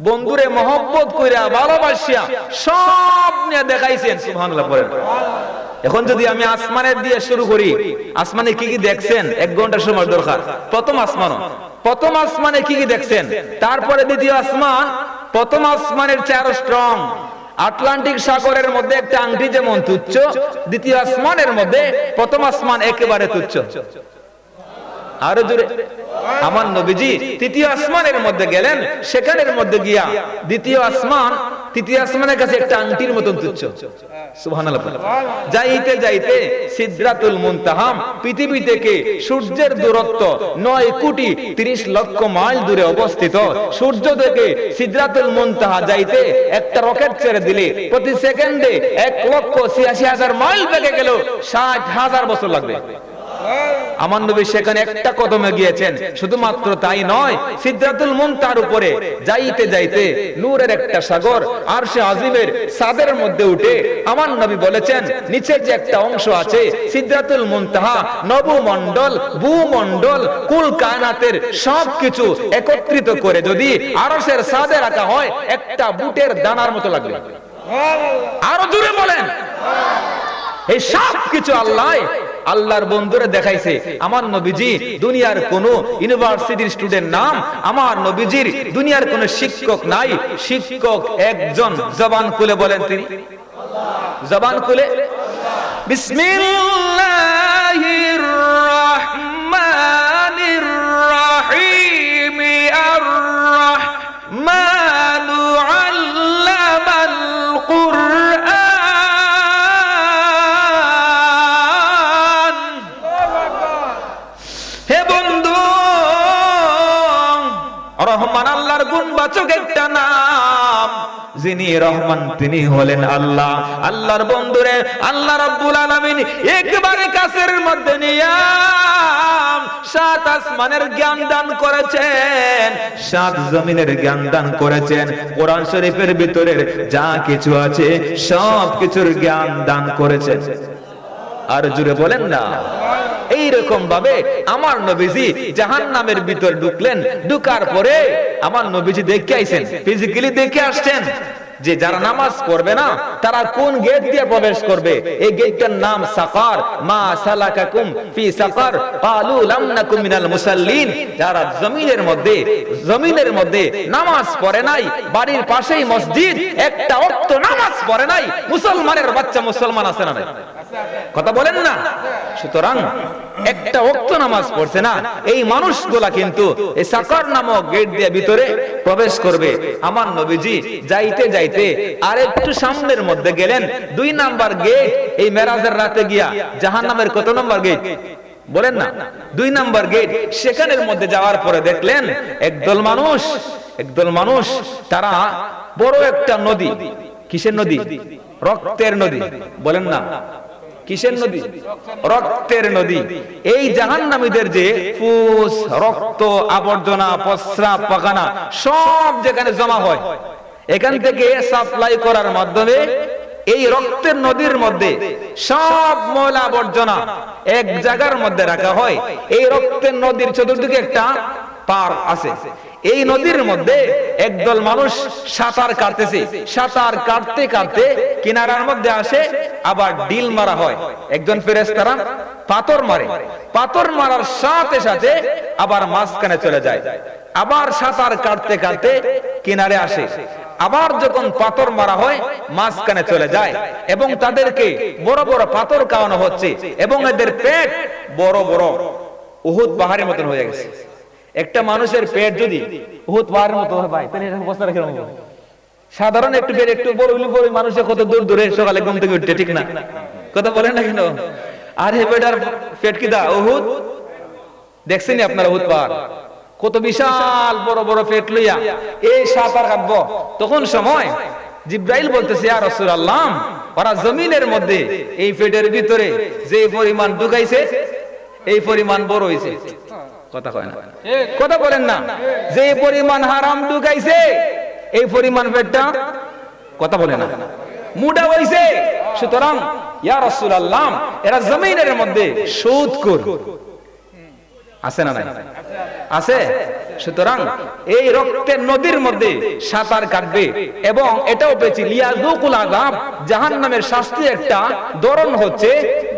Speaker 2: বন্ধুরে মহব্বত কইরা ভালোবাসিয়া সব নিয়ে দেখাইছেন সুবহানাল্লাহ পড়েন এখন যদি আমি আসমানের দিয়ে শুরু করি আসমানে কি কি দেখছেন 1 ঘন্টা সময় দরকার প্রথম আসমানে কি কি দেখছেন তারপরে দ্বিতীয় আসমান প্রথম আসমানের চেয়ে আরো স্ট্রং আটলান্টিক সাগরের মধ্যে একটা আংটি যেমন তুচ্ছ দ্বিতীয় আসমানের মধ্যে প্রথম আসমান একেবারে তুচ্ছ আরো জোরে আমার নবীজি তৃতীয় আসমানের মধ্যে গেলেন সেখানের মধ্যে গিয়া দ্বিতীয় আসমান তৃতীয় আসমানের কাছে একটা আংটির মতন তুচ্ছ সুবহানাল্লাহ যাইতে যাইতে সিদরাতুল মুনতাহা পৃথিবী থেকে সূর্যের দূরত্ব 9 কোটি 30 লক্ষ মাইল দূরে অবস্থিত সূর্য থেকে সিদরাতুল মুনতাহা যাইতে একটা রকেট ছেড়ে দিলে প্রতি সেকেন্ডে 1,86,000 মাইল বেগে গেল 60,000 বছর লাগবে আমার নবী সেখানে একটা কদমে গিয়েছেন শুধুমাত্র তাই নয় সিদরাতুল মুনতাহার উপরে যাইতে যাইতে নূরের একটা সাগর আরশে আজিমের ছাদের মধ্যে উঠে আমার নবী বলেছেন নিচের যে একটা অংশ আছে সিদরাতুল মুনতাহা নবমণ্ডল ভূমণ্ডল কুল কায়নাতের সবকিছু একত্রিত করে যদি আরশের ছাদে রাখা হয় একটা বুটের দানার মতো লাগবে আরো জোরে বলেন এই সব কিছু আল্লাহর বন্ধুরে দেখাইছে আমার নবীজি দুনিয়ার কোন ইউনিভার্সিটির স্টুডেন্ট নাম আমার নবীজির দুনিয়ার কোন শিক্ষক নাই শিক্ষক একজন জবান খুলে বলেন তিনি জবান খুলে বিসমিল্লাহির রাহমানির রাহিম আর রাহমানু আল্লামাল কুরআন হে বন্ধু রহমান আল্লাহর গুণবাচক একটা নাম যিনি রহমান তিনি হলেন আল্লাহ আল্লাহর বন্ধুরে আল্লাহ রাব্বুল আলামিন একবারে কাছের মধ্যে নিয়া 7 আসমানের জ্ঞান দান করেছেন 7 জমিনের জ্ঞান দান করেছেন কোরআন শরীফের ভিতরে যা কিছু আছে সব কিছুর জ্ঞান দান করেছেন আর জুড়ে বলেন না এইরকম ভাবে আমার নবীজি জাহান্নামের ভিতর ঢুকলেন ঢুকার পরে আমার নবীজি দেখে আইছেন ফিজিক্যালি দেখে আসছেন যে যারা নামাজ পড়বে না তারা কোন গেট দিয়ে প্রবেশ করবে। এই গেটটার নাম সাকার। মা সালাকাকুম ফি সাকার ক্বালু লাম নাকুম মিনাল মুসাল্লিন। যারা জমিনের মধ্যে নামাজ পড়ে নাই, বাড়ির পাশেই মসজিদ, একটা ওয়াক্ত নামাজ পড়ে নাই, মুসলমানের বাচ্চা মুসলমান আছে না? কথা বলেন না। সুতরাং একটা ওয়াক্ত নামাজ পড়ছে না, এই মানুষগুলা কিন্তু এই সাকার নামক গেট দিয়ে ভিতরে প্রবেশ করবে। আমার নবীজি যাইতে যাইতে আর একটু সামনের মধ্যে গেলেন, 2 নাম্বার গেট। এই মেরাজের রাতে গিয়া জাহান্নামের কত নাম্বার গেট বলেন না? 2 নাম্বার গেট। সেখানের মধ্যে যাওয়ার পরে দেখলেন একদল মানুষ তারা বড় একটা নদী। কিসের নদী? রক্তের নদী। বলেন না কিসের নদী? রক্তের নদী। এই জাহান্নামীদের যে ফুস, রক্ত, আবর্জনা, প্রস্রাব, পায়খানা সব যেখানে জমা হয়, এখান থেকে সাপ্লাই করার মাধ্যমে এই রক্তের নদীর মধ্যে সব ময়লা আবর্জনা এক জায়গার মধ্যে রাখা হয়। এই রক্তের নদীর চতুর্দিকে একটা পার আছে। এই নদীর মধ্যে একদল মানুষ সাঁতার কাটতেছে। সাঁতার কাটতে কাটতে কিনারার মধ্যে আসে, আবার ডিল মারা হয়। একজন ফেরেশতারা পাথর মারে, পাথর মারার সাথে সাথে আবার মাঝখানে চলে যায়। আবার সাঁতার কাটতে কাটতে কিনারে আসে, আবার যখন পাথর মারা হয় মাঝখানে চলে যায়, এবং তাদেরকে বড় বড় পাথর খাওয়ানো হচ্ছে, এবং এদের পেট বড় বড় উহুদ পাহাড়ের মতন হয়ে গেছে। একটা মানুষের পেট যদি উহুদ পাহাড়ের মতো হয় ভাই, তাহলে এটা অবস্থা রাখে সাধারণ একটু পেট একটু বড় হইলে বড় মানুষের কত দূর দূরে সকালে ঘুম থেকে উঠতে, ঠিক না? কথা বলেন না কেন? আর হে বেটার পেট কি দা উহুদ দেখছেন আপনারা? উহুদ পাহাড় কত বিশাল বড় বড় পেট লইয়া এই সাঁতার কাটবো। তখন সময় জিব্রাইল বলতেছে, ইয়া রাসূলুল্লাহ, ওরা জমিনের মধ্যে এই পেটের ভিতরে যে পরিমাণ ঢুকাইছে এই পরিমাণ বড় হইছে। কথা কয় না? কথা বলেন না? যে পরিমাণ হারাম ঢুকাইছে এই পরিমাণ পেটটা, কথা বলে না, মুডা হইছে। সুতরাং ইয়া রাসূলুল্লাহ, এরা জমিনের মধ্যে সুদখোর আছে না নাই? আছে। সুতরাং এই রক্তের নদীর মধ্যে সাঁতার কাটবে, এবং এটাও পেয়েছি লিয়াযুকুল আযাব, জাহান্নামের শাস্তি একটা ধরন হচ্ছে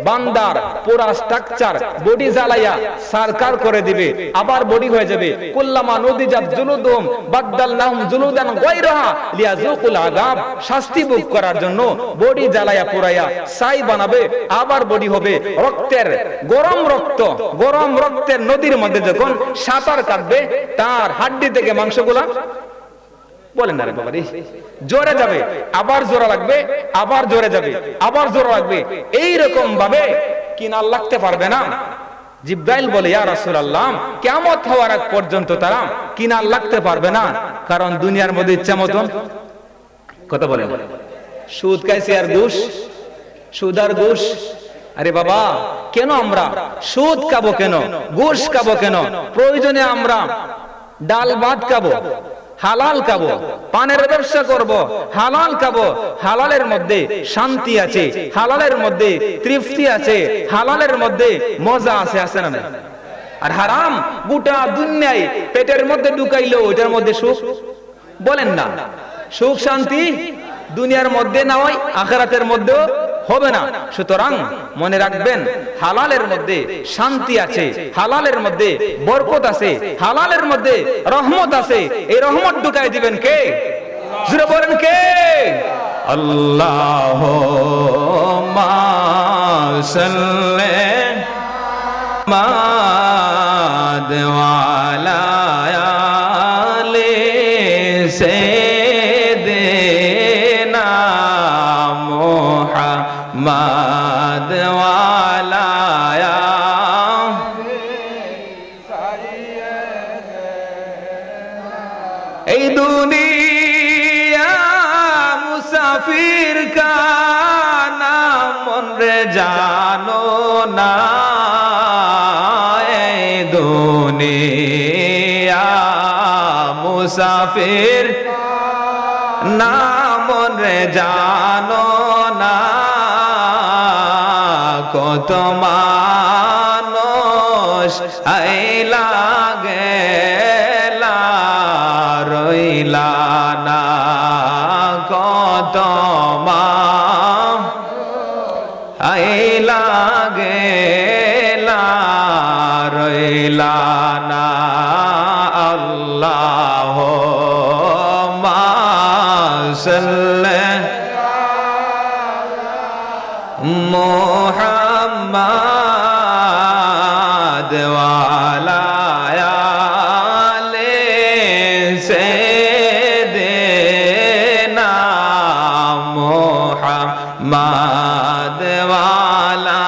Speaker 2: বান্দার পুরা স্ট্রাকচার বডি জ্বালাইয়া সারকার করে দিবে, আবার বডি হয়ে যাবে। কুল্লামা নুদিজাত জুলুদুম বাদদালনাহুম জুলুদান গায়রাহা লিয়াযুকুল আযাব, শাস্তি ভোগ করার জন্য বডি জ্বালাইয়া পুরাইয়া ছাই বানাবে, আবার বডি হবে। রক্তের গরম রক্তের নদীর মধ্যে যখন সাঁতার কাটবে, তার হাড্ডি থেকে মাংসগুলা বলেন না রে বাবা, জোরে যাবে, আবার জোড়া লাগবে, আবার জোরে যাবে, আবার জোড়া লাগবে। এইরকম ভাবে কিনার লাগতে পারবে না। জিব্রাইল বলে, ইয়া রাসূলুল্লাহ, কিয়ামত হওয়ার আগ পর্যন্ত তারা কিনার লাগতে পারবে না, কারণ দুনিয়ার মধ্যে ইচ্ছা মতন কথা বলেন, সুদ খাইছে আর ঘুষ, সুদ আর ঘুষ। আরে বাবা, কেন আমরা সুদ খাবো, কেন ঘুষ খাবো, কেন? প্রয়োজনে আমরা ডাল ভাত খাবো, হালাল খাবো, পানের ব্যবসা করব, হালাল খাবো। হালালের মধ্যে শান্তি আছে, হালালের মধ্যে তৃপ্তি আছে, হালালের মধ্যে মজা আছে, আছে না? আর হারাম গোটা দুনিয়ায় পেটের মধ্যে ঢুকাইলো, ওইটার মধ্যে সুখ বলেন না? সুখ শান্তি দুনিয়ার মধ্যে না হয়, আখিরাতের মধ্যেও হবে না। সুতরাং মনে রাখবেন, হালালের মধ্যে শান্তি আছে, হালালের মধ্যে বরকত আছে, হালালের মধ্যে রহমত আছে। এই রহমত ঢুকাই দিবেন কে? জোরে বলেন কে?
Speaker 1: আল্লাহুম্মা সাল্লি মা'দ ওয়া আলা আলি সাইয়্যিদিনা মুহাম্মাদ ওয়া আলা এই দুনিয়া মুসাফির কা নাম মন রে জানো না, এই দুনিয়া মুসাফির নাম মন রে জানো না, কত মানুষ আইলা গেলা রইলা না, তোমা আইলা গেলা রইলা না আল্লাহ মাসাল্লা মুহাম্মাদ ওয়ালা আলে সাইয়্যিদিনা মুহাম্মাদ ওয়ালা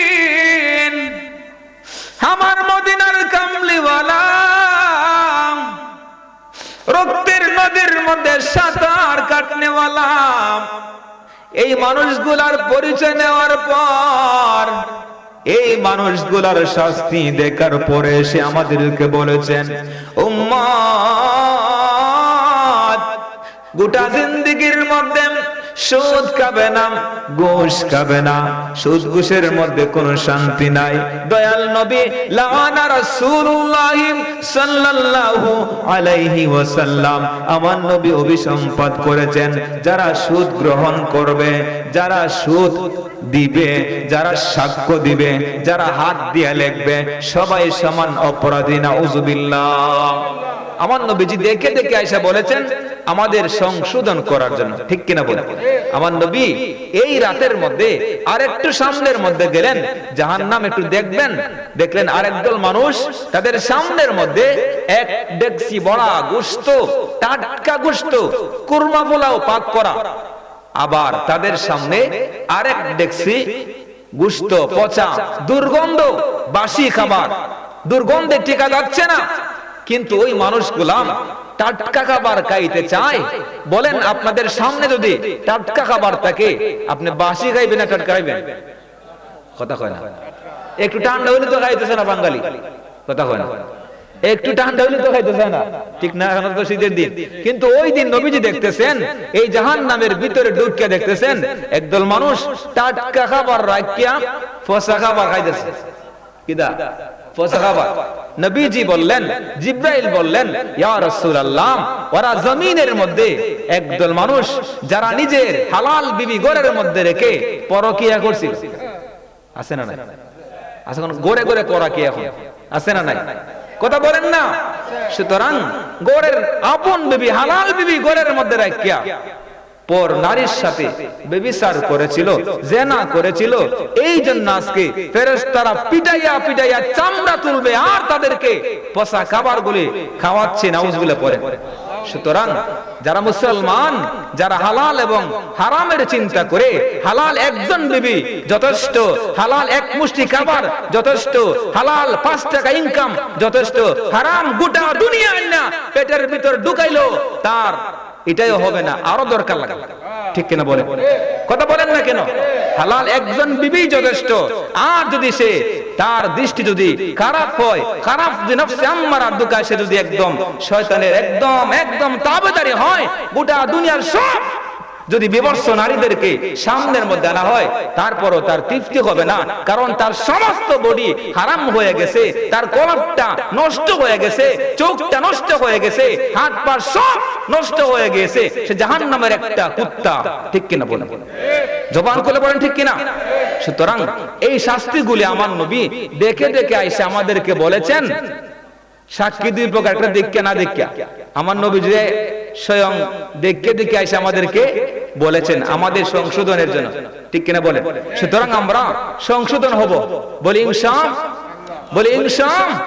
Speaker 1: হাজিরিন আমার মদিনার কামলিওয়ালা রক্তের নদীর মধ্যে সাঁতার কাটনেওয়ালা এই মানুষগুলার পরিচয় নেওয়ার পর এই মানুষগুলার শাস্তি দেখার পরে সে আমাদেরকে বলেছেন উম্মত গোটা জিন্দেগীর মধ্যে সুদ খাবে না, ঘুষ খাবে না। সুদ ঘুষের মধ্যে কোনো শান্তি নাই। দয়াল নবী লানা রাসূলুল্লাহ সাল্লাল্লাহু আলাইহি ওয়াসাল্লাম আমার নবী অভিসম্পাত করেছেন যারা সুদ গ্রহণ করবে, যারা সুদ দিবে, যারা সাক্ষ্য দিবে, যারা হাত দিয়ে লিখবে, সবাই সমান অপরাধী। নাউযুবিল্লাহ। আমার নবীজি দেখে দেখে আয়েশা বলেছেন আমাদের সংশোধন করার জন্য, ঠিক কিনা বলেন? আমার নবী এই রাতের মধ্যে আরেকটু সামনের মধ্যে গেলেন, জাহান্নাম একটু দেখবেন, দেখলেন আরেকদল মানুষ তাদের সামনের মধ্যে এক ডেকচি বড়া গোশত, টাটকা গোশত, কুরমা পোলাও পাক করা, আবার তাদের সামনে আরেক ডেকচি গোশত পচা, দুর্গন্ধ, বাসি খাবার, দুর্গন্ধে টিকা যাচ্ছে না। কিন্তু ওই মানুষগুলা টাটকা খাবার খাইতে চায়। বলেন আপনাদের সামনে যদি টাটকা খাবার থাকে আপনি বাসি খাইবেন না টাটকা খাইবেন? কথা কয় না। একটু ঠান্ডা হইলে তো খাইতেছে না বাঙালি, কথা কয় না। একটু ঠান্ডা হইলে তো খাইতেছে না, ঠিক না? এখন তো শীতের দিন। কিন্তু ওই দিন নবীজি দেখতেছেন এই জাহান্নামের ভিতরে ঢুকিয়া দেখতেছেন একদল মানুষ টাটকা খাবার রাখিয়া ফসা খাবার খাইতেছে। কিদা? ফসা খাবার। নবীজি বললেন, জিব্রাইল বললেন, ইয়া রাসূলুল্লাহ, ওরা জমিনের মধ্যে একদল মানুষ যারা নিজের হালাল বিবি ঘরের মধ্যে রেখে পরকিয়া করছিল। আছে না নাই? আছে কোন ঘরে ঘরে পরকিয়া এখন আছে না নাই? কথা বলেন না। সুতরাং ঘরের আপন বিবি, হালাল বিবি ঘরের মধ্যে রাখিয়া পর নারীর সাথে ব্যভিচার করেছিল, জিনা করেছিল। এই জন্য আজকে ফেরেশতারা পিটাইয়া পিটাইয়া চামড়া তুলবে আর তাদেরকে পচা খাবারগুলি খাওয়াচ্ছে। নাউজুবিল্লাহ পড়েন। সুতরাং যারা মুসলমান, যারা হালাল এবং হারামের চিন্তা করে, হালাল একজন বিবি যথেষ্ট, হালাল এক মুষ্টি খাবার যথেষ্ট, হালাল 5 টাকা ইনকাম যথেষ্ট, হারাম গোটা দুনিয়া আইনা পেটের ভিতর ঢুকাইলো তার এটাই হবে না, আরো দরকার লাগে, ঠিক কিনা বলেন? কথা বলেন না কেন? হালাল একজন বিবি যথেষ্ট। আর যদি সে তার দৃষ্টি যদি খারাপ হয়, খারাপ যদি নফসে আম্মারা দুকায় সে যদি একদম শয়তানের একদম একদম তাবেদারি হয়, গোটা দুনিয়ার সব যদি বিবর্ষ নারীদেরকে সামনের মধ্যে আনা হয় তারপরও তার তৃপ্তি হবে না, কারণ তার সমস্ত বডি হারাম হয়ে গেছে, তার কলবটা নষ্ট হয়ে গেছে, চোখটা নষ্ট হয়ে গেছে, হাত পা সব নষ্ট হয়ে গেছে। সে জাহান্নামের একটা কুত্তা, ঠিক কিনা বলেন? জবান খুলে বলেন ঠিক কিনা? সুতরাং এই শাস্তিগুলি আমার নবী দেখে দেখে আইসা আমাদেরকে বলেছেন। সাক্ষী দুই প্রকার, একটা দেখা না দেখা। আমার নবী যে স্বয়ং দেখে দেখে আইসা আমাদেরকে বলেছেন আমাদের সংশোধনের জন্য, ঠিক কিনা বলেন? সুতরাং আমরা সংশোধন হব, বলি ইনশাআল্লাহ, বলি ইনশাআল্লাহ।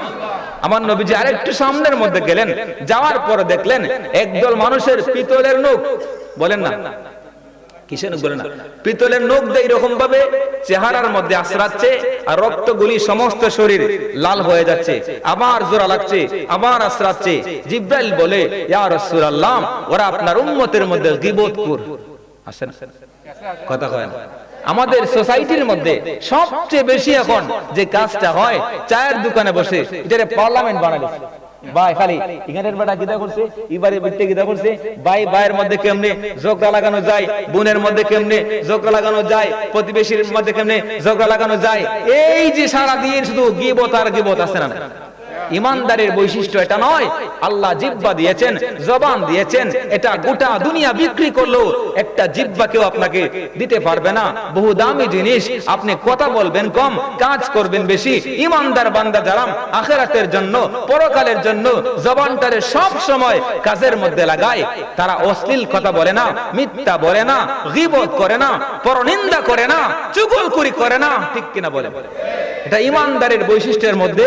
Speaker 1: আমার নবীজি আরেকটু সামনের মধ্যে গেলেন, যাওয়ার পরে দেখলেন একদল মানুষের পিতলের নখ, বলেন না কিসের নখ বলেন না, পিতলের নখ দিয়ে এরকম ভাবে চেহারার মধ্যে আছড়াচ্ছে আর রক্তগুলি সমস্ত শরীর লাল হয়ে যাচ্ছে, আবার জোড়া লাগছে, আবার আছড়াচ্ছে। জিব্রাইল বলে, ইয়া রাসূলুল্লাহ, ওরা আপনার উম্মতের মধ্যে গীবতখোর আছে না? কথা কয় না। আমাদের সোসাইটির মধ্যে সবচেয়ে বেশি এখন যে কাজটা হয়, চায়ের দোকানে বসে এটারে পার্লামেন্ট বানাইছে,
Speaker 2: ভাই খালি এখানের বেটা কিদা করছে, এবারে বিটতে কিদা করছে, ভাই ভাইয়ের মধ্যে কেমনে ঝগড়া লাগানো যায়, বোনের মধ্যে কেমনে ঝগড়া লাগানো যায়, প্রতিবেশীর মধ্যে কেমনে ঝগড়া লাগানো যায়, এই যে সারা দিন শুধু গীবত আর গীবত আছে না। ইমানদারের বৈশিষ্ট্য এটা নয়। আল্লাহ জিহ্বা দিয়েছেন, জবান দিয়েছেন, এটা গোটা দুনিয়া বিক্রি করলেও একটা জিহ্বাকেও আপনাকে দিতে পারবে না। বহু দামি জিনিস, আপনি কথা বলবেন কম, কাজ করবেন বেশি। ইমানদার বান্দা যারা আখিরাতের জন্য, পরকালের জন্য জবানটারে সব সময় কাজের মধ্যে লাগায়, তারা অশ্লীল কথা বলে না, মিথ্যা বলে না, গীবত করে না, পরনিন্দা করে না, চুগলখড়ি করে না, ঠিক কিনা বলেন? এটা ইমানদারের বৈশিষ্ট্যের মধ্যে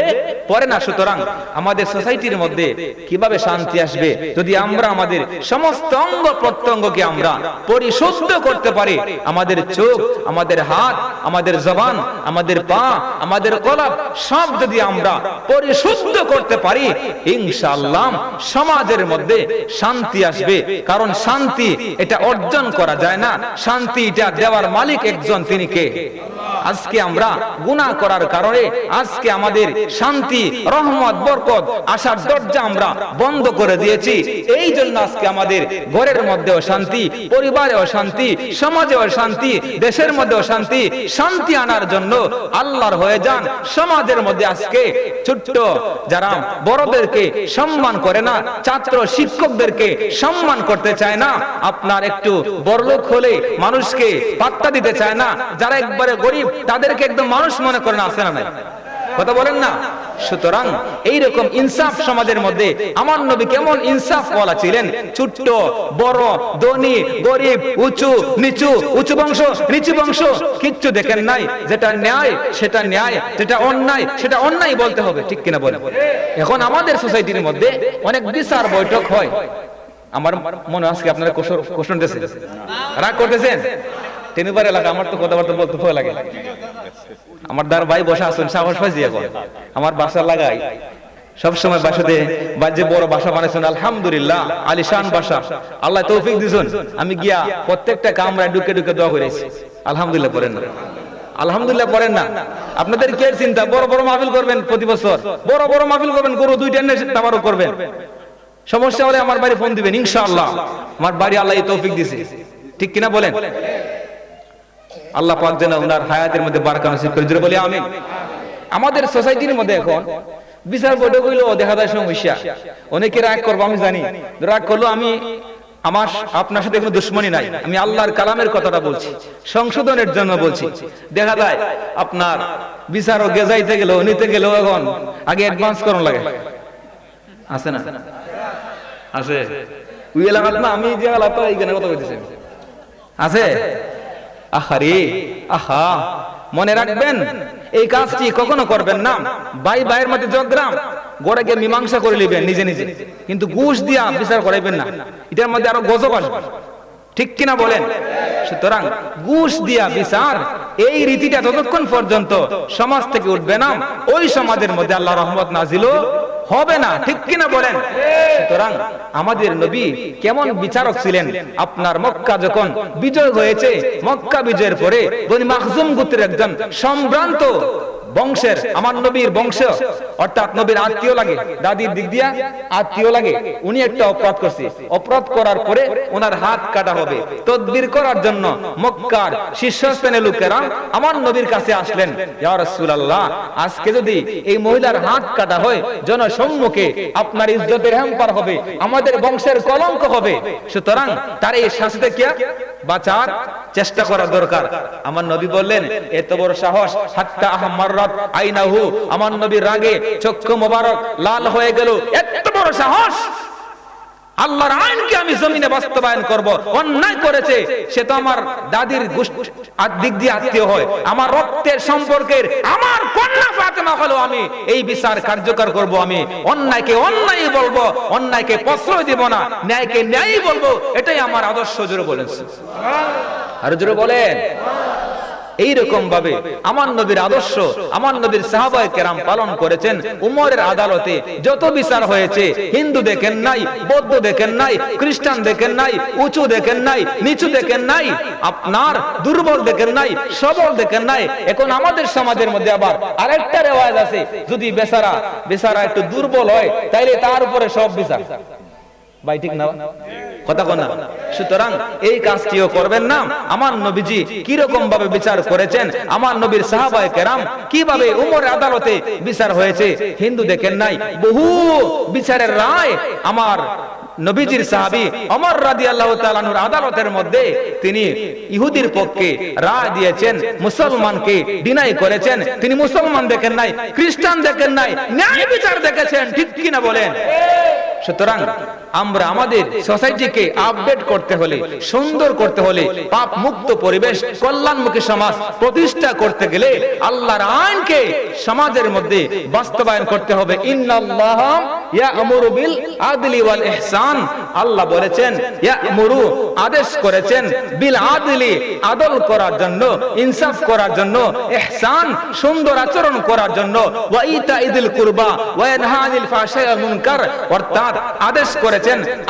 Speaker 2: পড়ে না। সুতরাং আমাদের সোসাইটির মধ্যে কিভাবে শান্তি আসবে? যদি আমরা আমাদের সমস্ত অঙ্গ প্রত্যঙ্গকে আমরা পরিশুদ্ধ করতে পারি, আমাদের চোখ, আমাদের হাত, আমাদের জবান, আমাদের পা, আমাদের কলব সব যদি আমরা পরিশুদ্ধ করতে পারি, ইনশাআল্লাহ সমাজের মধ্যে শান্তি আসবে। কারণ শান্তি এটা অর্জন করা যায় না, শান্তি এটা দেওয়ার মালিক একজন, তিনি কে? আজকে আমরা গুনাহ করার কারণে আজকে আমাদের শান্তি, রহমত, বরকত আসার দরজা আমরা বন্ধ করে দিয়েছি। এই জন্য আজকে আমাদের ঘরের মধ্যেও শান্তি, পরিবারেও শান্তি, সমাজেও শান্তি, দেশের মধ্যেও শান্তি। শান্তি আনার জন্য আল্লাহর হয়ে যান। সমাজের মধ্যে আজকে ছোট্ট যারা বড়দেরকে সম্মান করে না, ছাত্র শিক্ষকদেরকে সম্মান করতে চায় না, আপনার একটু বড়লোক হলে মানুষকে পাত্তা দিতে চায় না, যারা একবারে গরিব তাদেরকে একদম মানুষ মনে করে না, আছে না নাই? কথা বলেন না? সুতরাং এইরকম ইনসাফ সমাজের মধ্যে আমার নবী কেমন ইনসাফ ওয়ালা ছিলেন। ছোট্ট বড়, ধনী গরিব, উঁচু নিচু, উঁচু বংশ নিচু বংশ কিচ্ছু দেখেন নাই। যেটা ন্যায় সেটা ন্যায়, যেটা অন্যায় সেটা অন্যায় বলতে হবে, ঠিক কিনা বলেন? এখন আমাদের সোসাইটির মধ্যে অনেক বিচার বৈঠক হয়। আমার মনে আজকে আপনারা কোশ্চেন দিয়েছেন, রাগ করতেছেন? টেনিবার এলাকা, আমার তো কথাবার্তা বলতে ভয় লাগে। আমার দার ভাই বসা আছেন, সাহস পাইছি এখন আমার বাসা লাগাই সবসময় বাসাতে বাজে বড় বাসা বানাইছেন, আলহামদুলিল্লাহ, আলিশান বাসা, আল্লাহ তৌফিক দিয়েছেন। আমি গিয়া প্রত্যেকটা কামরায় ঢুকে ঢুকে দোয়া করেছি। আলহামদুলিল্লাহ পড়েন না, আলহামদুলিল্লাহ পড়েন না। আপনাদের কি চিন্তা? বড় বড় মাহফিল করবেন প্রতি বছর, বড় বড় মাহফিল করবেন, গরু দুইটা তাবারও করবেন। সমস্যা হলে আমার বাড়ি ফোন দিবেন, ইনশাআল্লাহ আমার বাড়ি আল্লাহ তৌফিক দিয়েছে, ঠিক কিনা বলেন? আল্লাহ পাক যেন ওনার হায়াতের মধ্যে বারাকা নসিব করে, জোরে বলি আমিন। আমাদের সোসাইটির মধ্যে এখন বিচার বৈঠক হইলো দেখা যায় সমস্যা। অনেকে রাগ করবো, আমি জানি, রাগ করলো। আমি আমার আপনার সাথে কোনো দুশ্মনী নাই, আমি আল্লাহর কালামের কথাটা বলছি, সংশোধনের জন্য বলছি। দেখা যায় আপনার বিচারও গেজাইতে গেলেও নিতে গেলেও এখন আগে অ্যাডভান্স করুন লাগে, আছে না? আছে ওই এলাকাত না, আমি যে এলাকা এইখানে কথা বলতেছি, আছে। আহারে আহা, মনে রাখবেন এই কাজটি কখনো করবেন না। ভাই ভাইয়ের মধ্যে ঝগড়া গড়ে গিয়ে মীমাংসা করে নেবেন নিজে নিজে, কিন্তু ঘুষ দিয়া বিচার করাইবেন না, এটার মধ্যে আরো গজব আসবে, ঠিক কিনা বলেন? সুতরাং ঘুষ দিয়া বিচার, এই রীতিটা যতক্ষণ পর্যন্ত সমাজ থেকে উঠবে না, ওই সমাজের মধ্যে আল্লাহর রহমত নাজিল হবে না, ঠিক কিনা বলেন? সুতরাং আমাদের নবী কেমন বিচারক ছিলেন। আপনার মক্কা যখন বিজয় হয়েছে, মক্কা বিজয়ের পরে বনি মাখজুম গোত্রের একজন সম্ভ্রান্ত বংশের, আমার নবীর বংশ, অর্থাৎ নবীর আত্মীয় লাগে, দাদির দিক দিয়া আত্মীয় লাগে, উনি একটা অপরাধ করছে। অপরাধ করার পরে ওনার হাত কাটা হবে। তদবির করার জন্য মক্কার শীর্ষস্থানীয় লোকেরা আমার নবীর কাছে আসলেন, ইয়া রাসূলুল্লাহ, আজকে যদি এই মহিলার হাত কাটা হয়, জনসম্মুখে আপনার ইজ্জতের হ্যাম্পার হবে, আমাদের বংশের কলঙ্ক হবে। সুতরাং তার এই শাস্তি থেকে বাঁচার চেষ্টা করা দরকার। আমার নবী বললেন, এত বড় সাহস, হাত্তা আহমাররাত আইনাহু, আমার নবীর রাগে চক্ষু মোবারক লাল হয়ে গেল। এত বড় সাহস! আল্লাহর আইনকে আমি জমিনে বাস্তবায়ন করব। অন্যায় করেছে, সে তো আমার দাদির দিক দিয়ে আত্মীয় হয়, আমার রক্তের সম্পর্কের, আমার কন্যা ফাতেমা হলো, আমি এই বিচার কার্যকর করব। আমি অন্যায়কে অন্যায় বলবো, অন্যায়কে প্রশ্রয় দিব না, ন্যায়কে ন্যায় বলবো, এটাই আমার আদর্শ। জোরে বলেন, আর জোরে বলেন। এইরকম ভাবে আমার নবীর আদর্শ, আমার নবীর সাহাবায়ে কেরাম পালন করেছেন। উমরের আদালতে যত বিচার হয়েছে, হিন্দু দেখেন নাই, বৌদ্ধ দেখেন নাই, খ্রিস্টান দেখেন নাই, উঁচু দেখেন নাই, নিচু দেখেন নাই, আপনার দুর্বল দেখেন নাই, সবল দেখেন নাই। এখন আমাদের সমাজের মধ্যে আবার আরেকটা রেওয়াজ আছে, যদি বেচারা একটু দুর্বল হয় তাইলে তার উপরে সব বিচার। ভাই ঠিক না কথা কোন না? সুতরাং এই কাজটিও করবেন না। আমার নবীজি কি রকম ভাবে বিচার করেছেন, আমার নবীর সাহাবায়ে কেরাম কিভাবে উমরের আদালতে বিচার হয়েছে, হিন্দু দেখেন নাই, বহু বিচারের রায় আমার নবীজির সাহাবী ওমর রাদিয়াল্লাহু তাআলা আনহুর আদালতের মধ্যে তিনি ইহুদির পক্ষে রায় দিয়েছেন, মুসলমানকে ডিনাই করেছেন। তিনি মুসলমান দেখেন নাই, খ্রিস্টান দেখেন নাই, ন্যায় বিচার দেখেছেন। ঠিক কি না বলেন? সুতরাং আমরা আমাদের সোসাইটিকে আপডেট করতে হলে, সুন্দর করতে হলে, পাপ মুক্ত পরিবেশ, কল্যাণমুখী সমাজ প্রতিষ্ঠা করতে গেলে আল্লাহর আইনকে সমাজের মধ্যে বাস্তবায়ন করতে হবে। ইন্নাল্লাহা ইয়া'মুরু বিল আদলি ওয়াল ইহসান, আল্লাহ বলেছেন ইয়া'মুরু, আদেশ করেছেন, বিল আদলি, আদল করার জন্য, ইনসাফ করার জন্য, ইহসান, সুন্দর আচরণ করার জন্য, ওয়া ইতাইদিল কুরবা ওয়া ইয়ানহা আনিল ফাহশাই ওয়াল মুনকার, অর্থাৎ আদেশ করেছেন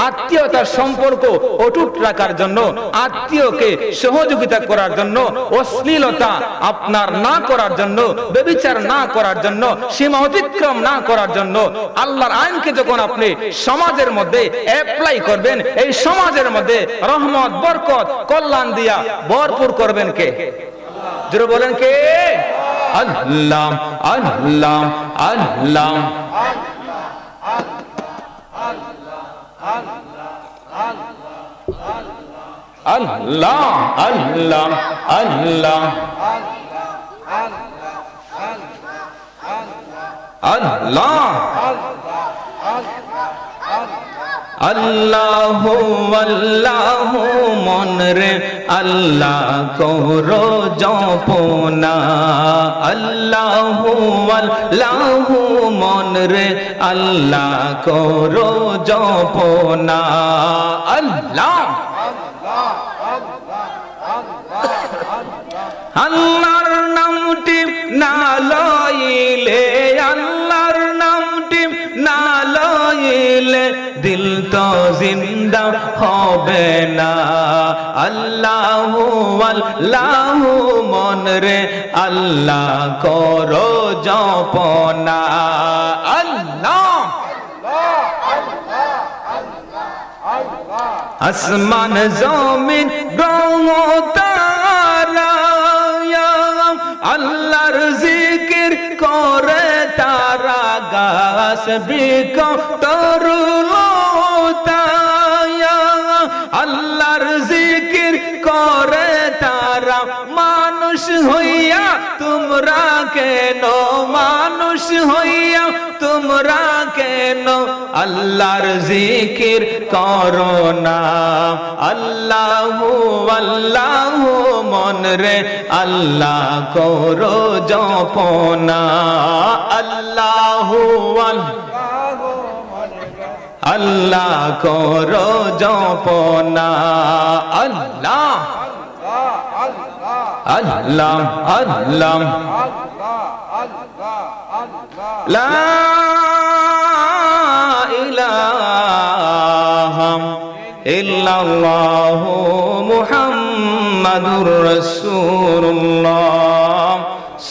Speaker 2: আত্মীয়তার সম্পর্ক অটুট রাখার জন্য, আত্মীয়কে সহযোগিতা করার জন্য, অশ্লীলতা আপনার না করার জন্য, ব্যভিচার না করার জন্য, সীমা অতিক্রম না করার জন্য। আল্লাহর আইনকে যখন আপনি সমাজের মধ্যে অ্যাপ্লাই করবেন, এই সমাজের মধ্যে রহমত, বরকত, কল্যাণ দিয়া ভরপুর করবেন কে? জোরে বলেন কে? আল্লাহ আল্লাহ আল্লাহ। আল্লাহ আল্লাহ আল্লাহ আল্লাহ আল্লাহু আল্লাহু মনরে আল্লাহ করো জপনা, আল্লাহু আল্লাহু মনরে আল্লাহ করো জপনা। আল্লাহ আল্লাহর নামটি না লইলে, আল্লাহর নামটি না লইলে দিল তো জিন্দা হবে না। আল্লাহু আল্লাহু মনরে আল্লাহ করো জপনা। আল্লাহ আসমান জমিন গ্রহ তারা আল্লাহর জিকির করে, তারা গাছ বৃক্ষ তরুলতা আল্লাহর জিকির করে তারা। মানুষ হইয়া তোমরা কেন, মানুষ হইয়া তোমরা কেন আল্লাহর জিকির করো না। আল্লাহু আল্লাহু মনরে আল্লাহ করো জপনা। আল্লাহু আল্লাহ করো জপনা। আল্লাহ আল্লাহ আল্লাহ লা ইলাহা ইল্লাল্লাহু মুহাম্মাদুর রাসূলুল্লাহ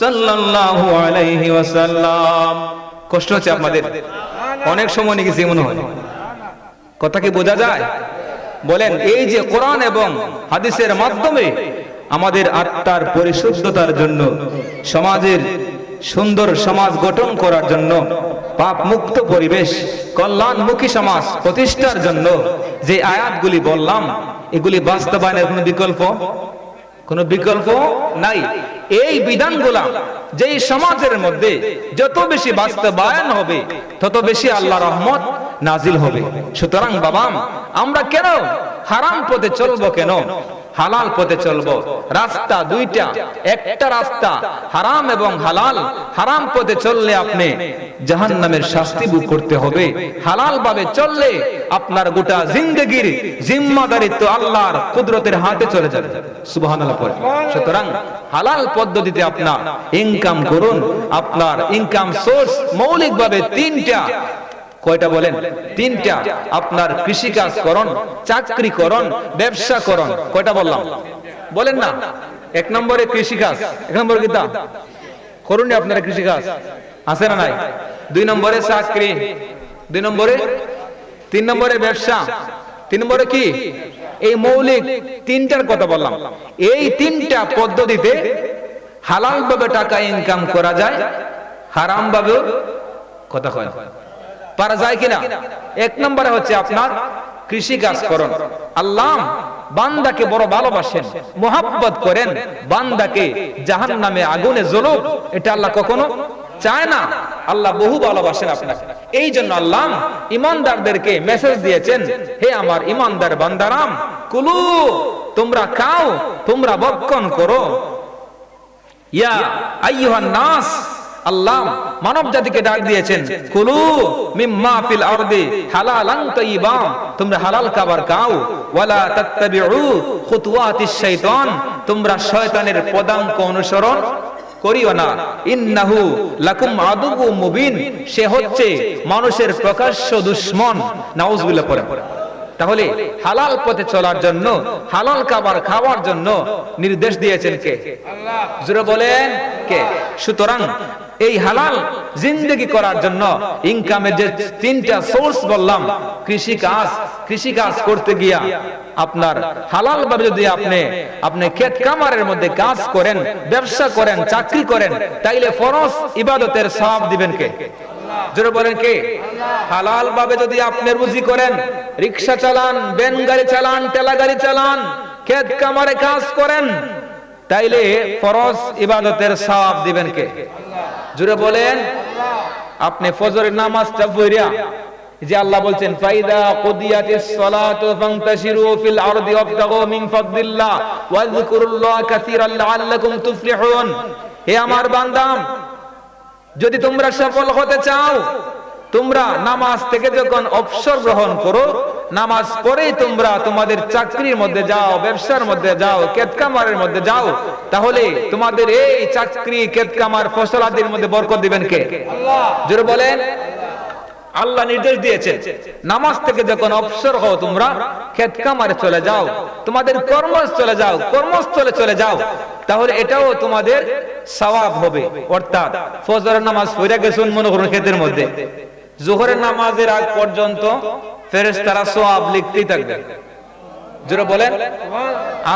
Speaker 2: সাল্লাল্লাহু আলাইহি ওয়াসাল্লাম। কষ্ট হচ্ছে আপনাদের? অনেক সময় নিয়ে গেছে মনে হয়, কথা কি বোঝা যায়? বলেন, এই যে কোরআন এবং হাদিসের মাধ্যমে আমাদের আত্মার পরিশুদ্ধতার জন্য, সমাজের সুন্দর সমাজ গঠন করার জন্য, পাপ মুক্ত পরিবেশ, কল্যাণমুখী সমাজ প্রতিষ্ঠার জন্য যে আয়াতগুলি বললাম, এগুলি বাস্তবায়নের কোনো বিকল্প নাই। এই বিধানগুলা যেই সমাজের মধ্যে যত বেশি বাস্তবায়ন হবে, তত বেশি আল্লাহর রহমত নাজিল হবে। সুতরাং বাবা, আমরা কেন হারাম পথে চলবো, কেন হালাল পথে চলবো? রাস্তা দুইটা, একটা রাস্তা হারাম এবং হালাল। হারাম পথে চললে আপনি জাহান্নামের শাস্তি ভোগ করতে হবে, হালাল ভাবে চললে আপনার গোটা জিন্দেগির জিম্মাদারিত্ব আল্লাহর কুদরতের হাতে চলে যাবে। সুবহানাল্লাহ পড়ে। সুতরাং হালাল পদ্ধতিতে আপনার ইনকাম করুন। আপনার ইনকাম সোর্স মৌলিকভাবে তিনটা। কয়টা বলেন? তিনটা। আপনার কৃষিকাজ করুন, চাকরি করুন, ব্যবসা করুন। কয়টা বললাম? বলেন না। এক নম্বরে কৃষিকাজ, এক নম্বরে কি তা করুন আপনারা কৃষিকাজ আছে না নাই? দুই নম্বরে চাকরি, দুই নম্বরে, তিন নম্বরে ব্যবসা, তিন নম্বরে কি? এই মৌলিক তিনটার কথা বললাম। এই তিনটা পদ্ধতিতে হালাল ভাবে টাকা ইনকাম করা যায়, হারাম ভাবে কথা কয় পারা যায় কিনা? এক নম্বরে হচ্ছে আপনার কৃষি কাজ করুন। আল্লাহ বান্দাকে বড় ভালোবাসেন, মোহাব্বত করেন। বান্দাকে জাহান্নামে আগুনে জ্বলুক এটা আল্লাহ কখনো চায় না। আল্লাহ বহু ভালোবাসেন আপনাকে। এই জন্য আল্লাহ ইমানদারদেরকে মেসেজ দিয়েছেন, হে আমার ইমানদার বান্দারাম, কুলু, তোমরা খাও, তোমরা ভক্ষণ করো। ইয়া আইয়ুহান নাস, আল্লাহ মানব জাতিকে ডাক দিয়েছেন, কুলু মিম্মা ফিল আরদি হালালান তাইয়্যিবা, তোমরা হালাল খাবার খাও। ওয়ালা তাত্তাবিউ খুতুওয়াতিশ শাইতান, তোমরা শয়তানের পদাঙ্ক অনুসরণ করিও না। ইন্নাহু লাকুম আদুউম মুবিন, সে হচ্ছে মানুষের প্রকাশ্য দুশমন। নাউজুবিল্লাহ পড়েন। তাহলে হালাল পথে চলার জন্য, হালাল খাবার খাওয়ার জন্য নির্দেশ দিয়েছেন কে? আল্লাহ। জোরে বলেন কে? সুতরাং এই হালাল জিন্দেগি করার জন্য ইনকামের যে তিনটা সোর্স বললাম, কৃষিকাজ করতে গিয়া আপনার হালাল ভাবে যদি আপনি ক্ষেত কামারের মধ্যে কাজ করেন, ব্যবসা করেন, চাকরি করেন, তাইলে ফরজ ইবাদতের সওয়াব দিবেন কে? জোরে বলেন কে? হালাল ভাবে যদি আপনি রুজি করেন, রিকশা চালান, ভ্যান গাড়ি চালান, ঠেলা গাড়ি চালান, ক্ষেত কামারে কাজ করেন, তাইলে ফরজ ইবাদতের সওয়াব দিবেন কে? জোরে বলেন। আপনি ফজরের নামাজটা পড়িয়া, যে আল্লাহ বলছেন ফাইদা কুদিয়াতিস সালাতু ফান্তাশিরু ফিল আরদি ওয়াবতাগু মিন ফাদলিল্লাহ ওয়াযকুরুল্লাহ কাসীরান লাআল্লাকুম তুফলিহুন, হে আমার বান্দা, যদি তোমরা সফল হতে চাও, তোমরা নামাজ থেকে যখন অবসর গ্রহণ করো, নামাজ পড়েই তোমরা তোমাদের চাকরির মধ্যে যাও, ব্যবসার মধ্যে যাও, ক্ষেতকামারের মধ্যে যাও, তাহলে তোমাদের এই চাকরি, ক্ষেতকামার, ফসলাদির মধ্যে বরকত দিবেন কে? আল্লাহ। জোরে বলেন। আল্লাহ নির্দেশ দিয়েছেন, নামাজ থেকে যখন অবসর হও, তোমরা ক্ষেতকামারে চলে যাও, তোমাদের কর্মস্থলে যাও, কর্মস্থলে চলে যাও, তাহলে এটাও তোমাদের সওয়াব হবে। অর্থাৎ ফজরের নামাজ পড়ে গেছেন মনে করুন ক্ষেতের মধ্যে, যোহরের নামাজের আগ পর্যন্ত ফেরেশতারা সওয়াব লিখতেই থাকবে। জোরে বলেন।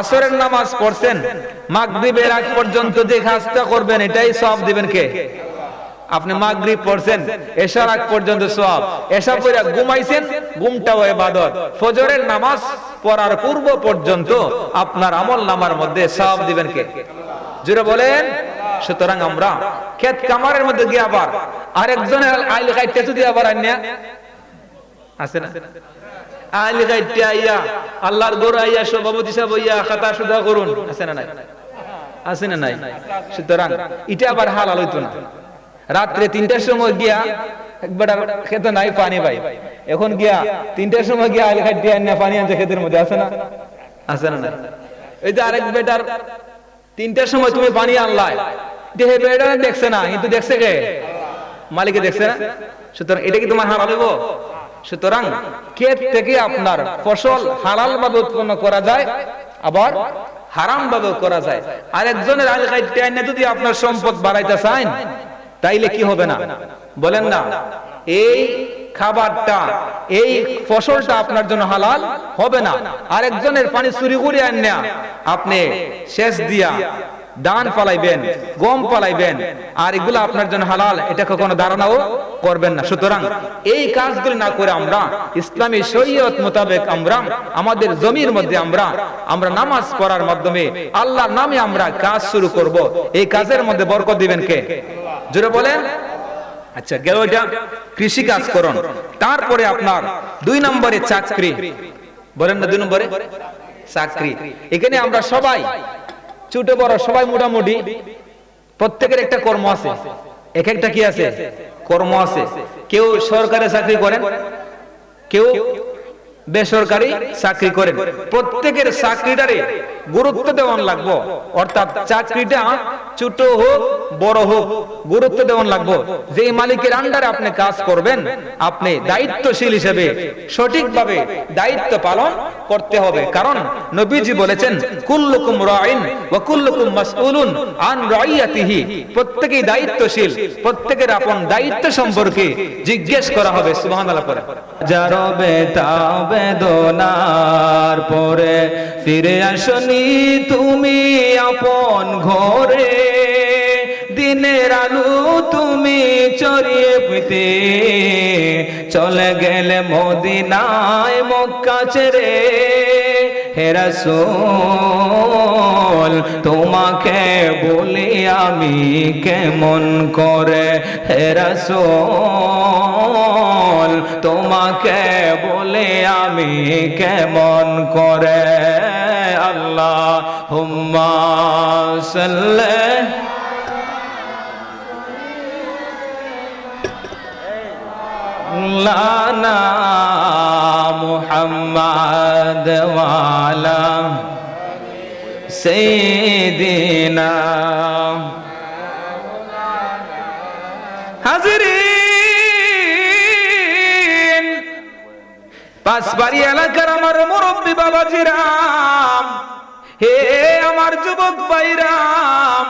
Speaker 2: আসরের নামাজ পড়ছেন, মাগরিবের আগ পর্যন্ত যে কাজটা করবেন এটাই সওয়াব দিবেন কে? আপনি মাগরিব পড়ছেন, এশার আগ পর্যন্ত সওয়াব, এশা পড়ে ঘুমাইছেন, ঘুমটাও ইবাদত, ফজরের নামাজ পড়ার পূর্ব পর্যন্ত আপনার আমল নামার মধ্যে সওয়াব দিবেন কে? জোরে বলেন। সুতরাং আমরা ক্ষেত কামারের মধ্যে গিয়ে আবার আরেকজনের আইল গাইতে যদি আবার আইনা আছে না, আইল গাইতে আইয়া আল্লাহর গোরা আইয়া সভাপতি সাহেব হইয়া খাতা সুদা করুন, আছে না নাই? আছে না নাই? সুতরাং এটা আবার হালাল হইতো না। রাত্রে 3টার সময় গিয়া একবার খেতে নাই পানি পাই, এখন গিয়া 3টার সময় গিয়া আইল গাইতে আইনা পানি আনতে ক্ষেতের মধ্যে, আছে না? আছে না নাই? এই যে আরেক বেটার 3টার সময় তুমি পানি আনলাই, দেহে বেটা দেখছে না, কিন্তু দেখছে কে? মালিকে দেখছে না। সুতরাং এটা কি তোমার হালাল হইব? সুতরাং ক্ষেত থেকে আপনার ফসল হালাল ভাবে উৎপন্ন করা যায়, আবার হারাম ভাবে করা যায়। আরেকজনের আইল গাইতে আইনা যদি আপনার সম্পদ বাড়াইতে চান, তাইলে কি হবে না? বলেন না, এই খাবারটা, এই ফসলটা আপনার জন্য হালাল হবে না। আরেকজনের পানি চুরি করে আনিয়া আপনি শেষ দিয়া ধান পালাইবেন, গম পালাইবেন, আর এগুলো আপনার জন্য হালাল, এটা কখনো ধারণাও করবেন না। সুতরাং এই কাজগুলো না করে আমরা ইসলামী শরীয়ত মোতাবেক আমরা আমাদের জমির মধ্যে আমরা নামাজ পড়ার মাধ্যমে আল্লাহর নামে আমরা কাজ শুরু করব। এই কাজের মধ্যে বরকত দিবেন কে? জোরে বলেন। আচ্ছা, গেল এটা কৃষি কাজ করুন। তারপরে আপনার 2 নম্বরে চাকরি, বলেন না 2 নম্বরে চাকরি। এখানে আমরা সবাই ছোট বড় সবাই মোটামুটি প্রত্যেকের একটা কর্ম আছে, এক একটা কি আছে? কর্ম আছে। কেউ সরকারি চাকরি করেন, কেউ বেসরকারি চাকরি করেন, প্রত্যেকের চাকরিটারে গুরুত্ব দেওয়ান লাগবো। অর্থাৎ চাকরিটা ছোট হোক বড় হোক গুরুত্ব দেওয়ান লাগবো। যে মালিকের আন্ডারে আপনি কাজ করবেন, আপনি দায়িত্বশীল হিসেবে সঠিকভাবে দায়িত্ব পালন করতে হবে। কারণ নবীজি বলেছেন, কুল্লুকুম রাইন ওয়া কুল্লুকুম মাসউলুন আন রাইয়াতিহি। প্রত্যেকেই দায়িত্বশীল, প্রত্যেকের আপন দায়িত্ব সম্পর্কে জিজ্ঞেস করা হবে। সুবহানাল্লাহ পড়ে।
Speaker 1: যারবে বেদনার পরে ফিরে আসনি তুমি আপন ঘরে, দিনের আলো তুমি চড়িয়ে পিতে চলে গেলে মদিনায় মক্কা ছেড়ে। হে রাসূল তোমাকে বলি আমি কেমন করে, হে রাসূল তোমাকে বলে আমি কেমন করে। আল্লাহুম্মা সাল্লি লানা মুহাম্মাদ ওয়া আলা সাইয়্যিদিনা। হাজিরিন, পাঁচবাড়ি এলাকার আমার মুরব্বী বাবাজিরাম, হে আমার যুবক ভাইরাম,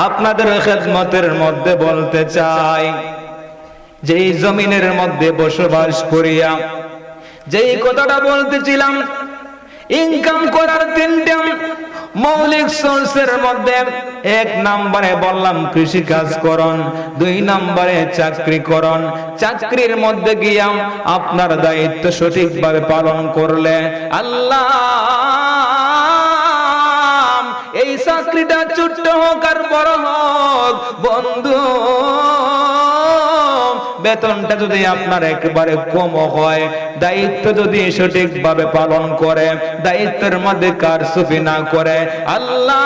Speaker 1: আপনাদের খেদমতের মধ্যে বলতে চাই, যেই জমিনের মধ্যে বসবাস করিয়া যেই কথাটা বলতেছিলাম, ইনকাম করার তিনটা মৌলিক সোর্সের মধ্যে এক নম্বরে বললাম কৃষি কাজ করুন, দুই নম্বরে চাকরি করুন। চাকরির মধ্যে গিয়া আপনার দায়িত্ব সঠিকভাবে পালন করলে আল্লাহ এই চাকরিটা ছোট্ট হোক আর বড় হোক, বন্ধু বেতনটা যদি আপনার একেবারে কম হয়, দায়িত্ব যদি সঠিকভাবে পালন করে, দায়িত্বের মধ্যে কারচুপি না করে, আল্লাহ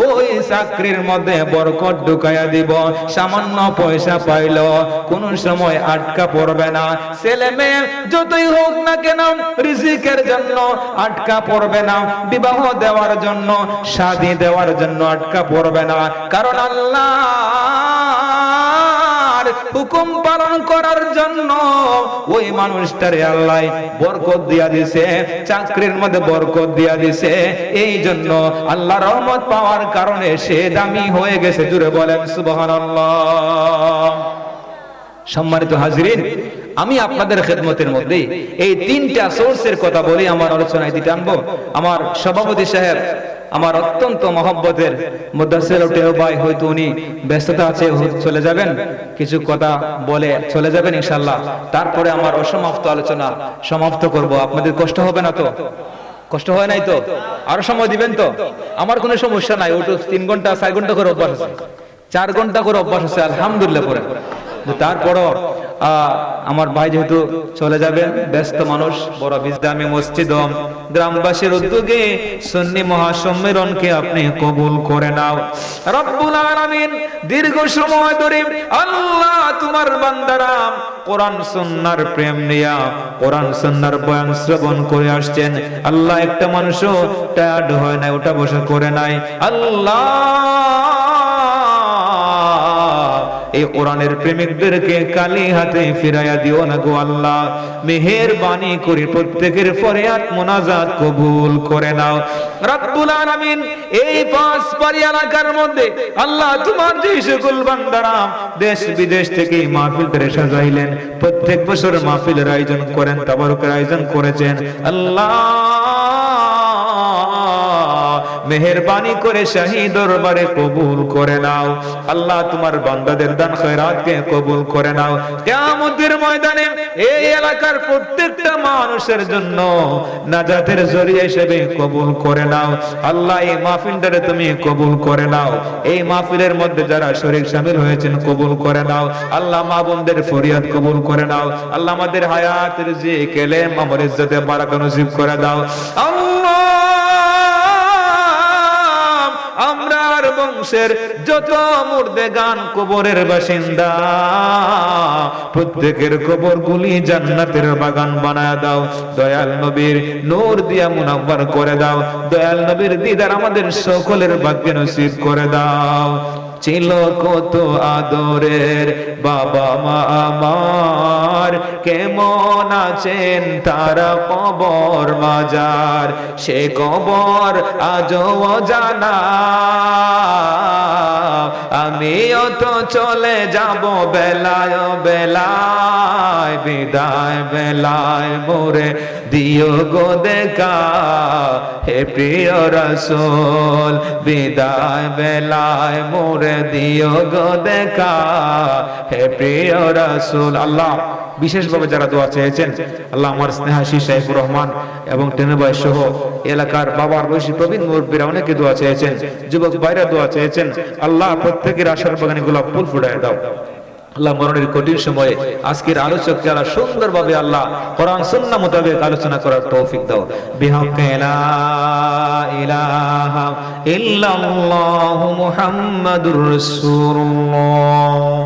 Speaker 1: ওই চাকরির মধ্যে বরকত ঢুকাইয়া দিব। সামান্য পয়সা পাইলো কোন সময় আটকা পড়বে না। ছেলে মেয়ে যতই হোক না কেন রিজিকের জন্য আটকা পড়বে না, বিবাহ দেওয়ার জন্য, শাদী দেওয়ার জন্য আটকা পড়বে না। কারণ আল্লাহর হুকুম পালন করার জন্য ওই মানুষটারে আল্লাহ বরকত দিয়া দিছে, চাকরির মধ্যে বরকত দিয়া দিছে। এই জন্য আল্লাহর রহমত পাওয়ার কারণে সে দামি হয়ে গেছে। জুড়ে বলেন সুবহানাল্লাহ। সম্মানিত হাজিরিন, আমি আপনাদের খেদমতের মধ্যে এই তিনটা সোর্সের কথা বলি আমার আলোচনায় দিতে আনবো। আমার সভাপতি সাহেব, আমার অত্যন্ত মহব্বতের মুদাসসির ভাই, হয়তো উনি ব্যস্ততা আছে, চলে যাবেন, কিছু কথা বলে চলে যাবেন ইনশাআল্লাহ। তারপরে আমার অসমাপ্ত আলোচনা সমাপ্ত করব। আপনাদের কষ্ট হবে না তো? কষ্ট হয় নাই তো? আরো সময় দিবেন তো? আমার কোনো সমস্যা নাই। ওটা 3 ঘন্টা 4 ঘন্টা করে অভ্যাস আছে, 4 ঘন্টা করে অভ্যাস আছে, আলহামদুলিল্লাহ পড়ে। তারপরও আমার ভাই যেহেতু চলে যাবেন, ব্যস্ত মানুষ, বড় বিজদামি মসজিদ গ্রামবাসীর উদ্যোগে সুন্নি মহাসম্মেলনকে আপনি কবুল করে নাও। রব্বুল আলামিন দীর্ঘ সময় ধরে আল্লাহ তোমার বান্দারা কোরআন সুন্নাহর প্রেম নিয়া কোরআন সুন্নাহর বয়ান শ্রবণ করে আসছেন। আল্লাহ একটা মানুষও টায়ার্ড হয় না, ওটা বসে করে নাই। আল্লাহ এই কোরআনের প্রেমিকদেরকে কালি হাতে ফিরাইয়া দিও না গো আল্লাহ। মেহেরবানি করে প্রত্যেকের ফরিয়াদ মুনাজাত কবুল করে নাও রব্বুল আলামিন। এই পাঁচবাড়ি এলাকার মধ্যে আল্লাহ তোমার যে সকল বান্দারা দেশ বিদেশ থেকে মাহফিলটারে সাজাইলেন, প্রত্যেক বছর মাহফিলের আয়োজন করেন, তাবারুকের আয়োজন করেছেন, আল্লাহ মেহেরবানি করে শাহী দরবারে কবুল করে নাও। আল্লাহ তোমার বান্দাদের দান খয়রাতকে কবুল করে নাও। কিয়ামতের ময়দানে এই এলাকার প্রত্যেকটা মানুষের জন্য নাজাতের জরিয়া হিসেবে কবুল করে নাও। আল্লাহ এই মাহফিলটারে তুমি কবুল করে নাও। এই মাহফিলের মধ্যে যারা শরীক শামিল হয়েছেন কবুল করে নাও। আল্লাহ মা বোনদের ফরিয়াদ কবুল করে নাও। আল্লাহ আমাদের হায়াত রিজিক এলেম আমল ইজ্জতে বারাকা নসিব করে দাও। আল্লাহ আমরা আর বংশের যত মুর্দে গান কবরের বাসিন্দা প্রত্যেকের কবরগুলি জান্নাতের বাগান বানায় দাও দয়াল নবীর নূর দিয়া মুনাব্বার করে দাও দয়াল নবীর দিদার আমাদের সকলের ভাগ্যে নসিব করে দাও ছিল কত আদরের বাবা মা আমার কেমন আছেন তারা কবর মাজার সে কবর আজও অজানা আমিও তো চলে যাব বেলায় বেলায় বিদায় বেলায় মোরে দিও গো দেখা হে প্রিয় রাসূল বিদায় বেলায় মোরে দিও গো দেখা হে প্রিয় রাসূল আল্লাহ বিশেষভাবে যারা দোয়া চেয়েছেন আল্লাহ আমার স্নেহাশী সাইফুর রহমান এবং টেনেবাই সহ এলাকার বাবার বয়সী প্রবীণ মুরব্বীরা অনেকে দোয়া চেয়েছেন যুবক ভাইরা দোয়া চেয়েছেন আল্লাহ প্রত্যেকের আশার বাগানে গোলাপ ফুল ফুটায় দাও আল্লাহ মরণের কঠিন সময়ে আজকের আলোচক যারা সুন্দরভাবে আল্লাহ কোরআন সুন্নাহ মোতাবেক আলোচনা করার তৌফিক দাও বিহাক্কে লা ইলাহা ইল্লাল্লাহু মুহাম্মাদুর রাসূলুল্লাহ।